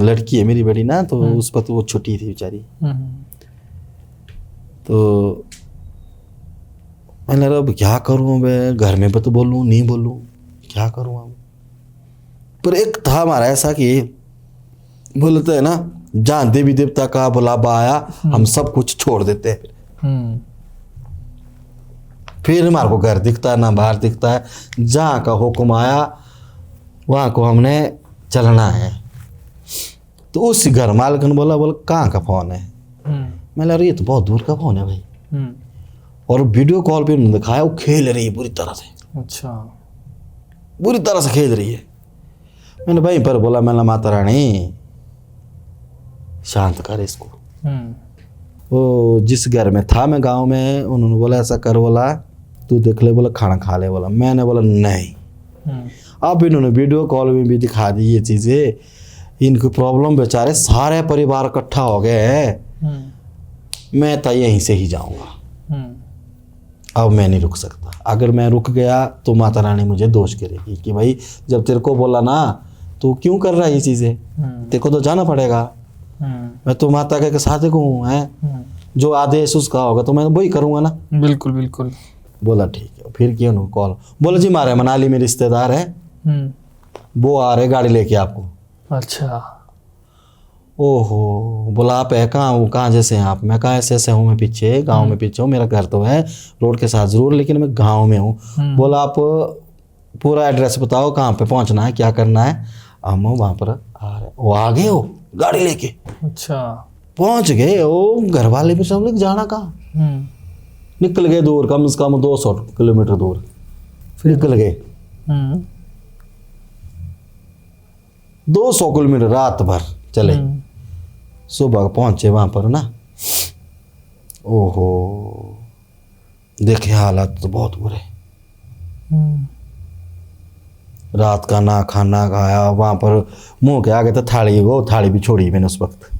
लड़की है मेरी बड़ी ना, तो उस वक्त वो छोटी थी बेचारी। तो मैंने कहा अब क्या करूँ मैं, घर में तो बोलूँ नहीं बोलूँ, क्या करूँ अब। पर एक था हमारा ऐसा कि बोलते हैं ना, जहाँ देवी देवता का बुलावा आया हम सब कुछ छोड़ देते हैं। फिर हमारे को घर दिखता है ना बाहर दिखता है, जहाँ का हुक्म आया वहाँ को हमने चलना है। तो उस घर मालिक ने बोला कहाँ का फ़ोन है? मैं अरे ये तो बहुत दूर का फ़ोन है भाई। और वीडियो कॉल पे उन्होंने दिखाया, वो खेल रही है बुरी तरह से। अच्छा, बुरी तरह से खेल रही है। मैंने भाई पर बोला, मैंने माता रानी शांत कर इसको। वो जिस घर में था मैं गांव में, उन्होंने बोला ऐसा कर, बोला तू देख ले, बोला खाना खा ले। बोला मैंने बोला नहीं। अब इन्होंने वीडियो कॉल में भी दिखा दी ये चीज़ें। इनकी प्रॉब्लम बेचारे सारे परिवार इकट्ठा हो गए हैं। मैं तो यहीं से ही जाऊंगा, अब मैं नहीं रुक सकता। अगर मैं रुक गया तो माता रानी मुझे दोष करेगी कि भाई जब तेरे को बोला ना तो क्यों कर रहा है ये चीज़ें, तेरे को तो जाना पड़ेगा। मैं तो माता के साथ को हूँ, है जो आदेश उसका होगा तो मैं वही करूँगा ना। बिल्कुल बिल्कुल। बोला ठीक है। फिर किया उन्होंने कॉल, बोला जी हमारे मनाली में रिश्तेदार है, वो आ रहे गाड़ी लेके आपको। अच्छा। ओहो, बोला आप है कहाँ हूँ, कहाँ जैसे हैं आप? मैं कहा ऐसे ऐसे हूँ, मैं पीछे गांव में पीछे हूँ, मेरा घर तो है रोड के साथ ज़रूर लेकिन मैं गांव में हूँ। बोला आप पूरा एड्रेस बताओ कहाँ पे पहुँचना है, क्या करना है। हम वहाँ पर आ रहे। वो आ गए हो गाड़ी लेके। अच्छा। पहुँच गए वो, घर वाले भी सब लोग जाना कहाँ, निकल गए दूर, कम से कम 200 किलोमीटर दूर निकल गए। 200 किलोमीटर रात भर चले, सुबह पहुंचे वहां पर ना। ओहो, देखे हालात तो बहुत बुरे। रात का ना खाना खाया, वहां पर मुंह के आगे तो थाली, वो थाली भी छोड़ी मैंने उस वक्त।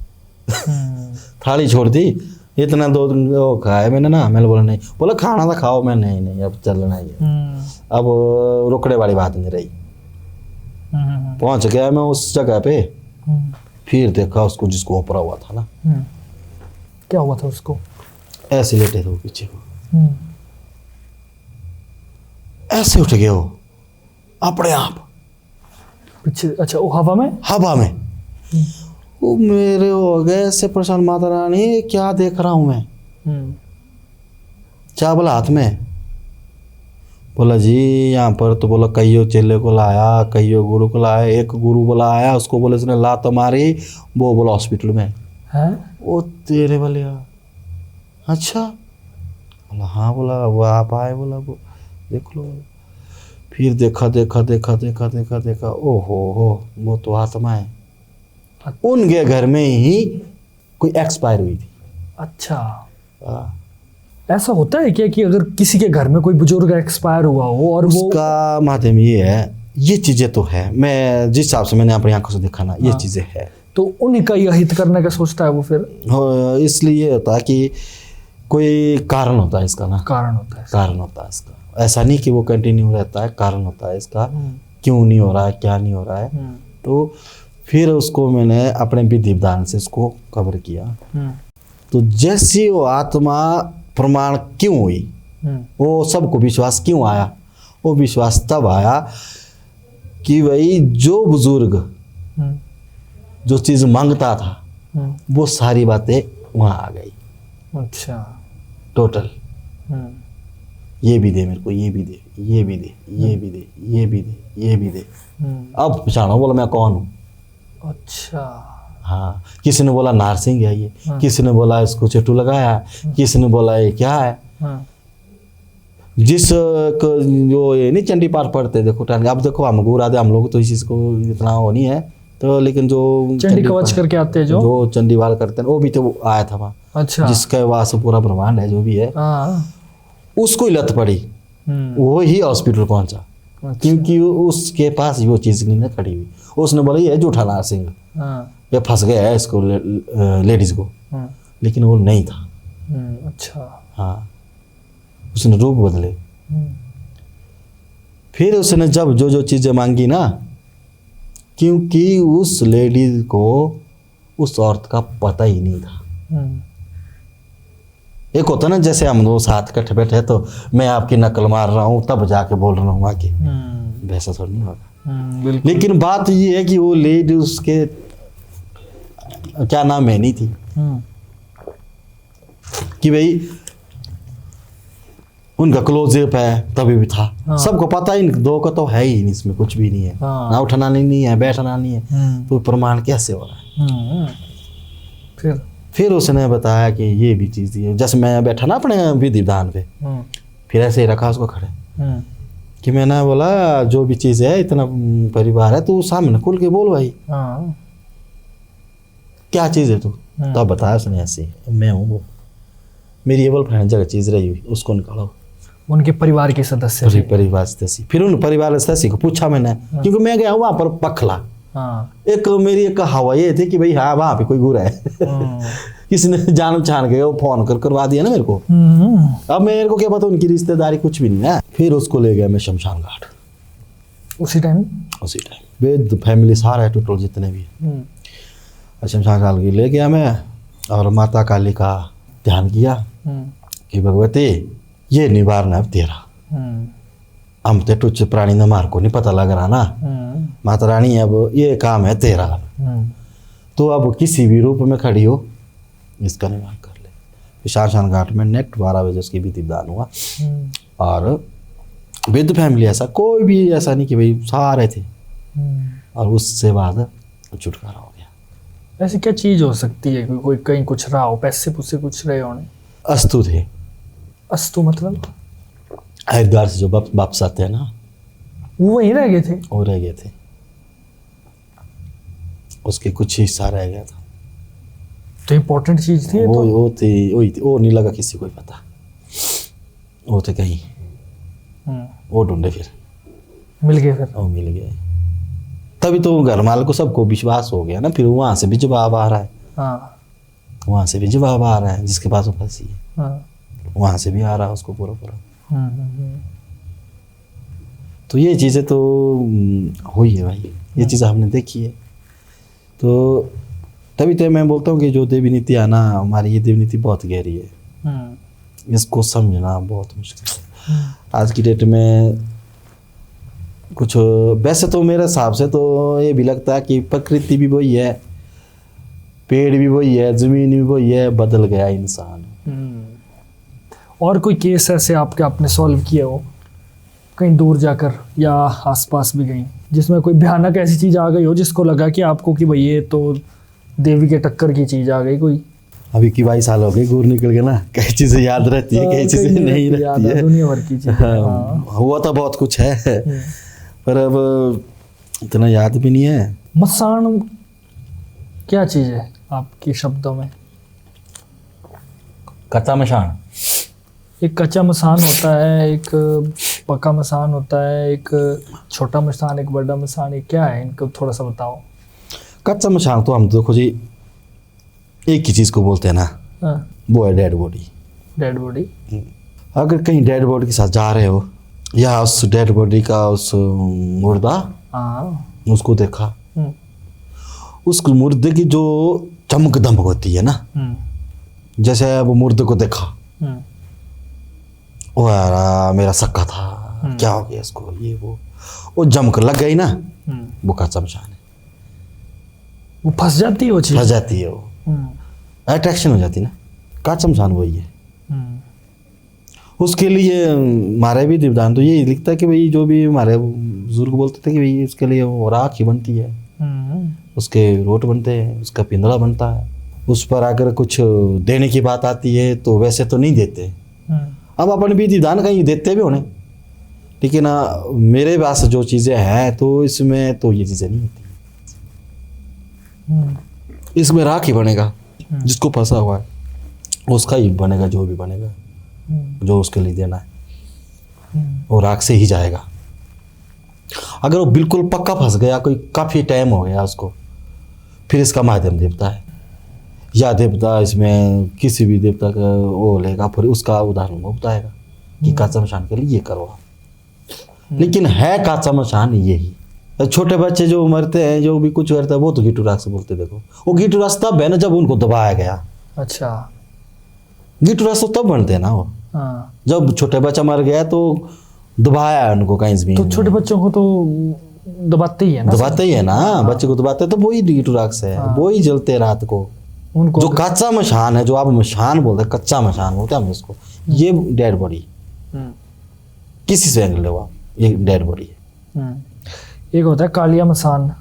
थाली छोड़ दी, इतना 2 दिन वो खाया मैंने ना। मैंने बोला नहीं, बोला खाना था खाओ। मैं नहीं अब चलना ही है। अब रुकने वाली बात नहीं रही। पहुंच गया मैं उस जगह पे। फिर देखा उसको जिसको ओपरा हुआ था ना। क्या हुआ था उसको? ऐसे लेटे थे वो पीछे को, ऐसे उठ गए वो अपने आप पीछे। अच्छा, वो हवा में? हवा में। वो मेरे हो गए ऐसे परेशान, माता रानी क्या देख रहा हूं मैं। चावल हाथ में। बोला जी यहाँ पर तो बोला कईयों चेले को लाया, कईयों गुरु को लाया। एक गुरु बोला आया, उसको बोले उसने लात मारी, वो बोला हॉस्पिटल में है। वो तेरे वाले। अच्छा, बोला हाँ। बोला वो आप आए? बोला वो देख लो। फिर देखा ओहो वो तो आत्मा है। उनके घर में ही कोई एक्सपायर हुई थी। अच्छा। ऐसा होता है क्या कि अगर किसी के घर में कोई बुजुर्ग एक्सपायर हुआ हो और वो उसका माध्यम ये है, ये चीज़ें तो है, मैं जिस हिसाब से मैंने अपनी आंखों से देखा ना, ये चीज़ें है। तो उन्हीं का यह हित करने का सोचता है वो फिर? इसलिए होता है कि कोई कारण होता है इसका ना, कारण होता है। कारण होता है इसका। ऐसा नहीं कि वो कंटिन्यू रहता है, कारण होता है इसका, क्यों नहीं हो रहा है, क्या नहीं हो रहा है। तो फिर उसको मैंने अपने विधि विधान से उसको कवर किया। तो जैसी वो आत्मा प्रमाण क्यों हुई, वो सबको विश्वास क्यों आया, वो विश्वास तब आया कि भाई जो बुजुर्ग जो चीज़ मांगता था वो सारी बातें वहाँ आ गई। अच्छा। टोटल ये भी दे मेरे को, ये भी दे, ये भी दे, ये भी दे, ये भी दे, ये भी दे। अब पहचानो बोला मैं कौन हूँ। अच्छा। हाँ, किसी ने बोला नारसिंह है ये, किसी ने बोला इसको चेटू लगाया है, किसी ने बोला ये क्या है। जिस जो ये नहीं चंडी पाठ पढ़ते देखो, अब देखो हम गुरु आदि हम लोग तो इस चीज़ को इतना वो नहीं है, तो लेकिन जो चंडी कवच करके आते हैं जो चंडीवाल करते हैं वो भी तो आया था वहाँ। अच्छा। जिसका वास पूरा ब्रह्मांड है जो भी है, उसको ही लत पड़ी, वो ही हॉस्पिटल पहुंचा। अच्छा। क्योंकि उसके पास वो चीज़ नहीं ना खड़ी हुई। उसने बोला ये झूठा नारसिंह, ये फंस गया है इसको लेडीज को, लेकिन वो नहीं था। अच्छा। हाँ, उसने रूप बदले। फिर उसने जब जो जो चीज़ें मांगी ना, क्योंकि उस लेडीज को उस औरत का पता ही नहीं था। एक होता ना जैसे हम दो साथ इकट्ठे बैठे हैं तो मैं आपकी नकल मार रहा हूँ तब जाके बोल रहा हूँ आके, वैसा थोड़ा नहीं होगा। लेकिन बात ये है कि वो लेडी उसके क्या नाम है नहीं थी कि भाई उनका क्लोजअप है, तभी भी था। सबको पता इन दो का तो है ही नहीं, इसमें कुछ भी नहीं है। ना उठना नहीं है, बैठना नहीं है, तो प्रमाण कैसे हो रहा है। फिर उसने बताया कि ये भी चीज़ है। जैसे मैं बैठा ना अपने विधि विधान पे, फिर ऐसे ही रखा उसको खड़े कि मैंने बोला जो भी चीज़ है, इतना परिवार है, तू सामने खुल के बोल भाई क्या चीज़ है तू। तब बताया उसने ऐसे, मैं हूँ वो, मेरी एबल फ्रेंड जगह चीज़ रही हुई, उसको निकालो। उनके परिवार के सदस्य, परिवार सदस्य। फिर उन परिवार सदस्य को पूछा मैंने, क्योंकि मैं गया हूँ वहाँ पर पखला। एक मेरी एक हवा ये थी कि भाई हाँ वहाँ पे कोई गुरु है। किसी ने जान पहचान के वो फोन करवा दिया ना मेरे को। अब मेरे को क्या पता उनकी रिश्तेदारी कुछ भी नहीं है। फिर उसको ले गया मैं शमशान घाट। उसी टाइम वेद फैमिली सारा है टोटल जितने भी, शमशान घाट की ले गया मैं, और माता काली का ध्यान किया कि भगवती ये निवारण है तेरा, हम तो टुच्च प्राणी न मार को नहीं पता लग रहा ना, माता रानी अब ये काम है तेरा, तो अब किसी भी रूप में खड़ी हो इसका निवारण कर ले। शमशान घाट में नेट 12 बजे उसकी विधि विधान हुआ। और विद फैमिली ऐसा कोई भी ऐसा नहीं कि भाई सारे थे, और उससे बाद छुटकारा हो गया। ऐसी क्या चीज हो सकती है कोई कहीं कुछ रहा हो, पैसे पुसे कुछ रहे होने? अस्तु थे। अस्तु मतलब हरिद्वार से जो वापस आते हैं ना, वो वहीं रह गए थे? वो रह गए थे, उसके कुछ हिस्सा रह गया था। तो इम्पोर्टेंट चीज थी वो थी, वो नहीं लगा किसी को पता, वो थे कहीं, वो ढूंढे फिर मिल गए। फिर वो मिल गए, तभी तो घर माल को सबको विश्वास हो गया ना। फिर वहां से भी जवाब आ रहा है, वहां से भी जवाब आ रहा है, जिसके पास वो फंसी है वहां से भी आ रहा है उसको पूरा पूरा। तो ये चीज़ें तो हुई है भाई, ये चीज़ें हमने देखी है। तो तभी तो मैं बोलता हूँ कि जो देवी नीति है ना हमारी, ये देवी नीति बहुत गहरी है, इसको समझना बहुत मुश्किल है आज की डेट में। कुछ वैसे तो मेरे हिसाब से तो ये भी लगता है कि प्रकृति भी वही है, पेड़ भी वही है, जमीन भी वही है, बदल गया इंसान। और कोई केस ऐसे आपने सॉल्व किया हो कहीं दूर जाकर या आसपास भी कहीं, जिसमें कोई भयानक ऐसी चीज़ आ गई हो जिसको लगा कि आपको कि भाई ये तो देवी के टक्कर की चीज़ आ गई कोई? अभी की 22 साल हो गए, गुर निकल गए ना, कई चीज़ें याद रहती है, कई चीज़ें नहीं रहती है, दुनिया भर की चीज़ें। हुआ तो बहुत कुछ है पर अब इतना याद भी नहीं है। मसान क्या चीज़ है आपके शब्दों में? कच्चा मशान एक कच्चा मसान होता है, एक पक्का मसान होता है, एक छोटा मसान, एक बड़ा मसान, ये क्या है? इनको थोड़ा सा बताओ। कच्चा मशान तो हम देखो जी एक ही चीज़ को बोलते हैं ना, हाँ, वो है डेड बॉडी। Dead body. अगर कहीं डेड बॉडी के साथ जा रहे हो या उस डेड बॉडी का उस मुर्दा हाँ। उसको देखा, हम्म, उस मुर्दे की जो चमक दमक होती है ना, हम्म, जैसे वो मुर्दे को देखा, हम्म, ओ यार मेरा सक्का था, क्या हो गया इसको, ये वो जमक लग गई ना, वो कच्चा मशान है। वो फंस जाती है वो चीज। फंस जाती है, वो हम्म, अट्रैक्शन हो जाती है ना, कच्चा मशान वही है। हम्म, उसके लिए हमारे भी दिव्यान तो यही लिखता है कि भाई जो भी हमारे बुजुर्ग बोलते थे कि भाई उसके लिए वो राख ही बनती है, उसके रोट बनते हैं, उसका पिंजड़ा बनता है। उस पर अगर कुछ देने की बात आती है तो वैसे तो नहीं देते, अब अपन भी दिव्यान कहीं देते भी होने, लेकिन मेरे पास जो चीज़ें हैं तो इसमें तो ये चीज़ें नहीं होती। इसमें राख ही बनेगा, जिसको फंसा हुआ है उसका ही बनेगा, जो भी बनेगा जो उसके लिए देना है वो राख से ही जाएगा। अगर वो बिल्कुल पक्का फंस गया, कोई काफ़ी टाइम हो गया उसको, फिर इसका माध्यम देवता है या देवता इसमें किसी भी देवता का वो लेगा, फिर उसका उदाहरण वो बताएगा कि कच्चा मशान के लिए ये करो। लेकिन है कच्चा मशान यही। छोटे बच्चे जो मरते हैं, जो भी कुछ करता है, वो तो घीटू राख से बोलते। देखो वो घीटू राख तब है ना जब उनको दबाया गया। अच्छा, घीटू राख तो तब बनते हैं ना वो, हाँ। जब छोटे बच्चा मर गया तो दबाया है उनको कहीं भी। तो छोटे बच्चों को तो दबाते ही है ना, दबाते ही है ना, बच्चे को दबाते हैं, तो वही घीटू राख से है, वही जलते हैं रात को। उनको जो कच्चा मशान है, जो आप मशान बोलते हैं, कच्चा मशान बोलते हैं हम इसको, ये डेड बॉडी किसी से एंगल लो आप, ये डेड बॉडी है। एक होता है कालिया मसान,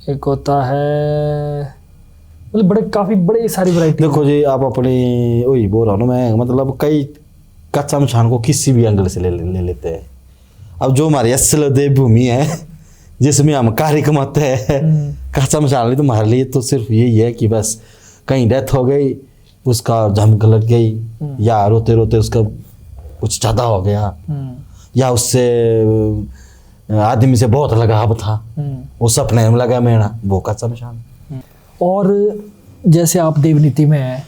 एक होता है, मतलब बड़े काफी बड़े सारी वैरायटी। देखो जी आप अपनी वही बोल रहा हूँ ना मैं, मतलब कई कच्चा मशान को किसी भी एंगल से ले लेते हैं। अब जो हमारी असल देवभूमि है जिसमें हम कार्य कमाते हैं, कच्चा मशान तो हमारे लिए तो सिर्फ यही है कि बस कहीं डेथ हो गई, उसका झमक लग गई, या रोते रोते उसका कुछ ज़्यादा हो गया, या उससे आदमी से बहुत लगाव था, वो सपने में लगा मेरा, वो कच्चा मशान। और जैसे आप देवनीति में हैं,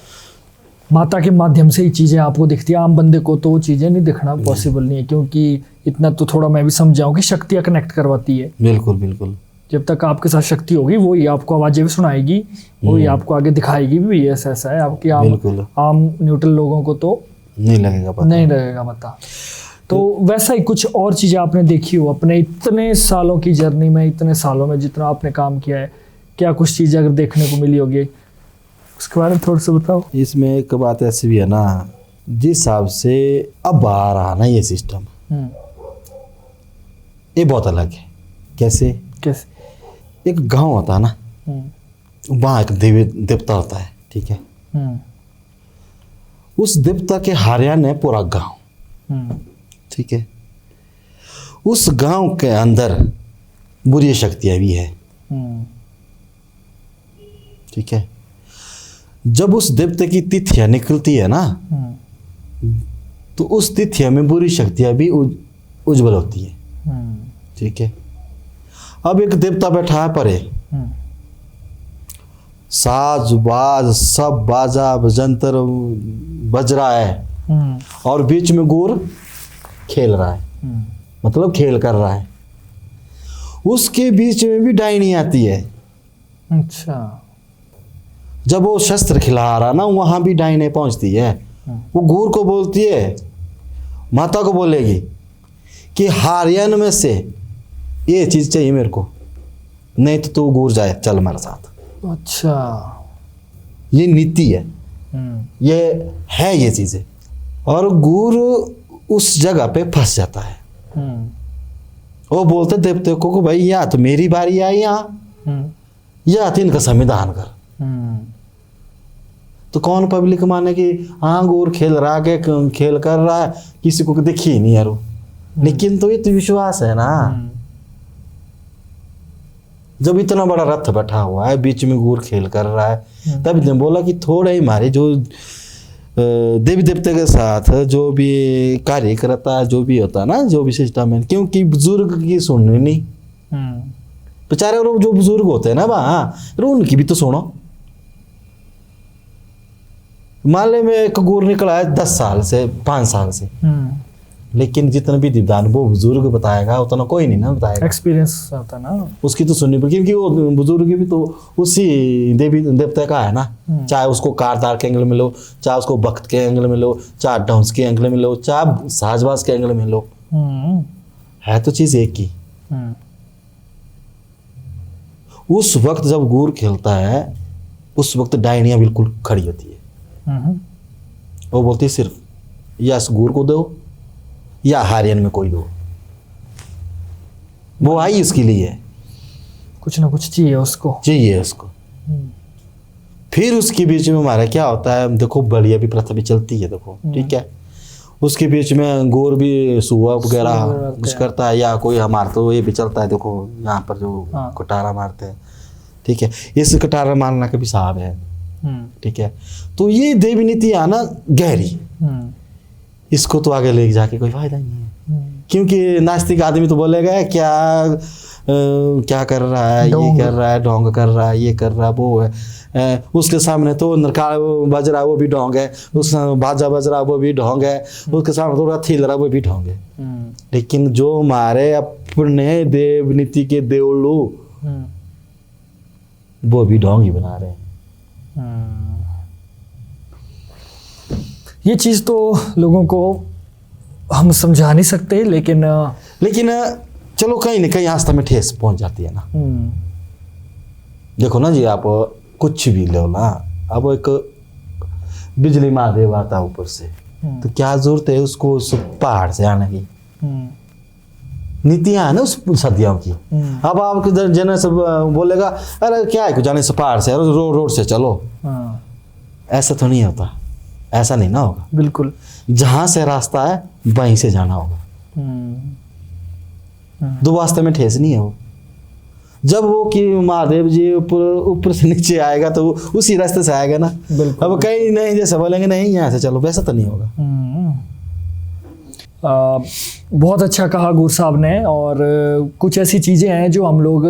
माता के माध्यम से ही चीज़ें आपको दिखती है, आम बंदे को तो वो चीज़ें नहीं दिखना पॉसिबल नहीं है, क्योंकि इतना तो थोड़ा मैं भी समझाऊँ कि शक्तियाँ कनेक्ट करवाती है। बिल्कुल बिल्कुल। जब तक आपके साथ शक्ति होगी वही आपको आवाज़ें भी सुनाएगी, वही आपको आगे दिखाएगी भी, ऐसा ऐसा है। आपकी आम न्यूट्रल लोगों को तो नहीं लगेगा पता। तो वैसा ही कुछ और चीज़ें आपने देखी हो अपने इतने सालों की जर्नी में, इतने सालों में जितना आपने काम किया है, क्या कुछ चीज़ें अगर देखने को मिली होगी उसके बारे में थोड़ा सा बताओ। इसमें एक बात ऐसी भी है ना, जिस हिसाब से अब आ रहा ना ये सिस्टम, ये बहुत अलग है। कैसे? एक गांव होता है ना, वहाँ एक देवता होता है, ठीक है। उस देवता के हरियाणा है पूरा गांव, ठीक है। उस गांव के अंदर बुरी शक्तियां भी है, ठीक है। जब उस देवता की तिथियां निकलती है ना, तो उस तिथिया में बुरी शक्तियां भी उज्जवल होती है, ठीक है। अब एक देवता बैठा है परे, साज बाज सब बाजा बजंतर बज रहा है, और बीच में गुर खेल रहा है, मतलब खेल कर रहा है। उसके बीच में भी डायनी आती है। अच्छा। जब वो शस्त्र खिला रहा ना, वहां भी डायनी पहुंचती है। वो गुर को बोलती है, माता को बोलेगी कि हारियन में से ये चीज चाहिए मेरे को, नहीं तो तू गुर जाए, चल हमारे साथ। अच्छा, ये नीति है, ये है ये चीजें। और गुरु उस जगह पे फंस जाता है। वो बोलते देवते को भाई या तो मेरी बारी आई यहाँ, या तो इनका संविधान कर। तो कौन पब्लिक माने कि हाँ गुरु खेल रहा के खेल कर रहा है, किसी को दिखी ही नहीं यार। लेकिन तो ये तो विश्वास है ना। जब इतना बड़ा रथ बैठा हुआ है, बीच में गुरु खेल कर रहा है, तब ने बोला कि थोड़े ही हमारे जो देवी देवता के साथ जो भी कार्य करता, जो भी होता ना, जो भी सिस्टम है, क्योंकि बुजुर्ग की सुननी नहीं बेचारे, लोग जो बुजुर्ग होते हैं ना वहाँ, उनकी भी तो सुनो। मान ले में एक गुर निकला है 10 साल से 5 साल से, लेकिन जितना भी दीदान वो बुजुर्ग बताएगा उतना कोई नहीं ना बताएगा, एक्सपीरियंस होता ना उसकी तो सुननी पड़ेगी, क्योंकि वो बुजुर्ग भी तो उसी देवी देवता का है ना। चाहे उसको कारदार के एंगल में लो, चाहे उसको भक्त के एंगल में लो, चाहे डांस के एंगल में लो, चाहे साजबाज के एंगल में लो, है तो चीज एक ही। उस वक्त जब गुर खेलता है, उस वक्त डायनियां बिल्कुल खड़ी होती है। वो बोलती है सिर्फ या इस गुर को दो या हारियन में कोई दो, वो आई इसके लिए, कुछ ना कुछ चाहिए उसको, चाहिए उसको। फिर उसके बीच में हमारा क्या होता है, देखो बलिया भी प्रथा भी चलती है, देखो ठीक है। उसके बीच में गोर भी सुआ वगैरह कुछ करता है, या कोई हमारा तो ये भी चलता है, देखो यहाँ पर जो कटारा मारते हैं, ठीक है। इस कटारा मारना का भी साहब है, ठीक है। तो ये देवी नीति आना गहरी, इसको तो आगे ले जाके कोई फायदा नहीं है, क्योंकि नास्तिक आदमी तो बोलेगा क्या कर रहा है, ये कर रहा है, ढोंग कर रहा है, ये कर रहा है, वो है। उसके सामने तो नरकाल बज रहा है, वो भी ढोंग है। उस बाजा बज रहा है, वो भी ढोंग है। उसके सामने तो थिल रहा है, वो भी ढोंग है। लेकिन जो हमारे अपने देव नीति के देवलू, वो भी ढोंग ही बना रहे हैं। ये चीज तो लोगों को हम समझा नहीं सकते, लेकिन चलो कहीं ना कहीं आस्था में ठेस पहुंच जाती है ना। देखो ना जी, आप कुछ भी लो ना, अब एक बिजली महादेव आता ऊपर से, तो क्या जरूरत है उसको उस पहाड़ से आने की? नीतियां है ना उस सदियों की। अब आपके जन सब बोलेगा अरे क्या है कुछ जाने से पहाड़ से, रोड से चलो, ऐसा तो नहीं होता, ऐसा नहीं ना होगा। बिल्कुल, जहां से रास्ता है वहीं से जाना होगा। दो वास्ते में ठेस नहीं है वो। जब वो कि महादेव जी ऊपर से नीचे आएगा तो वो उसी रास्ते से आएगा ना। अब कहीं नहीं जैसे बोलेंगे नहीं यहाँ से चलो, वैसा तो नहीं होगा। बहुत अच्छा कहा गुरु साहब ने, और कुछ ऐसी चीज़ें हैं जो हम लोग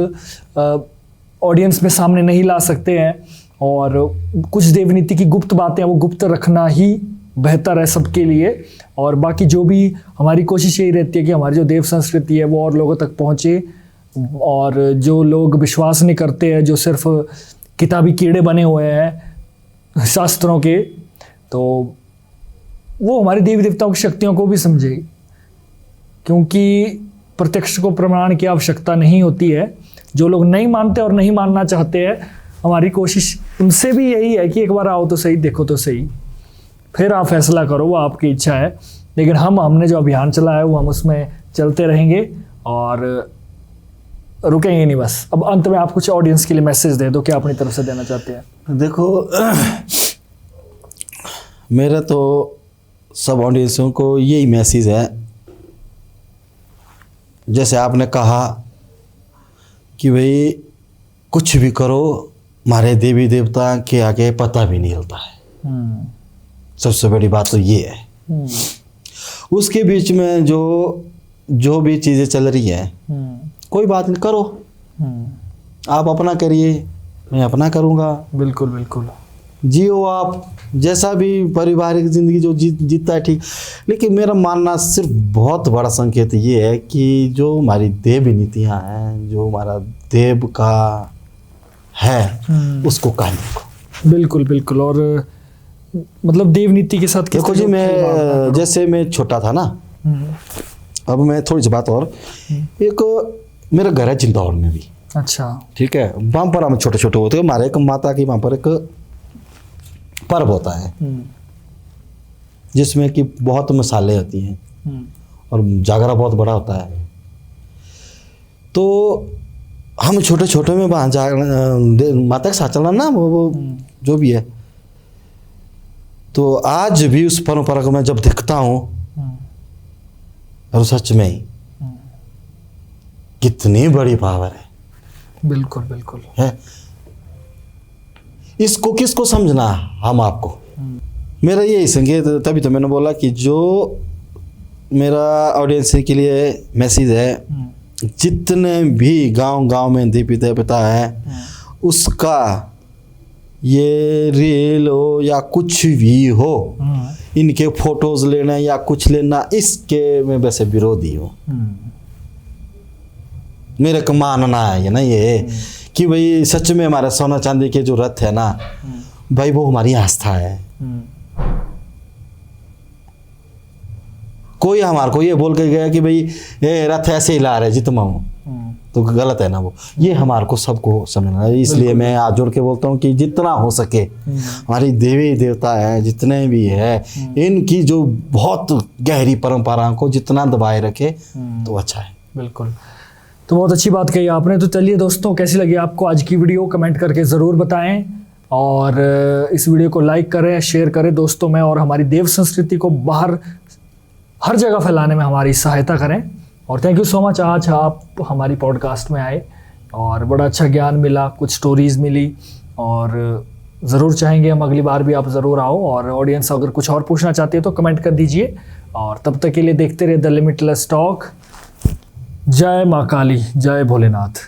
ऑडियंस में सामने नहीं ला सकते हैं, और कुछ देवनीति की गुप्त बातें वो गुप्त रखना ही बेहतर है सबके लिए। और बाकी जो भी हमारी कोशिश यही रहती है कि हमारी जो देव संस्कृति है वो और लोगों तक पहुँचे, और जो लोग विश्वास नहीं करते हैं, जो सिर्फ किताबी कीड़े बने हुए हैं शास्त्रों के, तो वो हमारे देवी देवताओं की शक्तियों को भी समझे, क्योंकि प्रत्यक्ष को प्रमाण की आवश्यकता नहीं होती है। जो लोग नहीं मानते और नहीं मानना चाहते हैं, हमारी कोशिश उनसे भी यही है कि एक बार आओ तो सही, देखो तो सही, फिर आप फैसला करो, वो आपकी इच्छा है। लेकिन हमने जो अभियान चलाया है वो हम उसमें चलते रहेंगे और रुकेंगे नहीं बस। अब अंत में आप कुछ ऑडियंस के लिए मैसेज दे दो, क्या अपनी तरफ से देना चाहते हैं? देखो मेरा तो सब ऑडियंसों को यही मैसेज है, जैसे आपने कहा कि भाई कुछ भी करो, हमारे देवी देवता के आगे पता भी नहीं हिलता है। सबसे बड़ी बात तो ये है। उसके बीच में जो भी चीज़ें चल रही है, कोई बात नहीं, करो, आप अपना करिए, मैं अपना करूँगा। बिल्कुल बिल्कुल, जियो आप जैसा भी पारिवारिक ज़िंदगी जो जीता है ठीक। लेकिन मेरा मानना सिर्फ बहुत बड़ा संकेत ये है कि जो हमारी देव नीतियाँ हैं, जो हमारा देव का है, उसको कायम रखो। बिल्कुल बिल्कुल। और मतलब देव नीति के साथ देखो जी, मैं जैसे मैं छोटा था ना, अब मैं थोड़ी सी बात और, एक मेरा घर है चिंदौड़ में भी। अच्छा, ठीक है। वहाँ पर हम छोटे छोटे होते हैं, हमारे एक माता की वहाँ पर एक पर्व होता है जिसमें कि बहुत मसाले होती हैं और जागरा बहुत बड़ा होता है। तो हम छोटे छोटे में वहाँ माता के साथ चलना ना, वो जो भी है। तो आज भी उस परंपरा को मैं जब देखता हूँ, और सच में ही कितनी बड़ी पावर है। बिल्कुल बिल्कुल है। इसको किसको समझना, हम आपको, मेरा यही संकेत, तभी तो मैंने बोला कि जो मेरा ऑडियंस के लिए मैसेज है, जितने भी गांव में देवता है उसका ये रील हो या कुछ भी हो, इनके फोटोज लेना या कुछ लेना, इसके मैं वैसे विरोधी हूँ। मेरे को मानना है ना ये कि भाई सच में हमारा सोना चांदी के जो रथ है ना भाई, वो हमारी आस्था है। कोई हमारे को ये बोल के गया कि भाई ये रथ ऐसे ही ला रहे जी तुम, तो गलत है ना वो। ये हमारे को सबको समझना है। इसलिए मैं हाथ जोड़ के बोलता हूँ कि जितना हो सके हमारी देवी देवता है जितने भी है, इनकी जो बहुत गहरी परंपरा को जितना दबाए रखे तो अच्छा है। बिल्कुल, तो बहुत अच्छी बात कही आपने। तो चलिए दोस्तों, कैसी लगी आपको आज की वीडियो, कमेंट करके ज़रूर बताएं और इस वीडियो को लाइक करें, शेयर करें दोस्तों में, और हमारी देव संस्कृति को बाहर हर जगह फैलाने में हमारी सहायता करें। और थैंक यू सो मच, आज आप हमारी पॉडकास्ट में आए और बड़ा अच्छा ज्ञान मिला, कुछ स्टोरीज़ मिली, और ज़रूर चाहेंगे हम अगली बार भी आप ज़रूर आओ। और ऑडियंस अगर कुछ और पूछना चाहती है तो कमेंट कर दीजिए। और तब तक के लिए देखते रहे द लिमिटलेस टॉक। जय माँ काली, जय भोलेनाथ।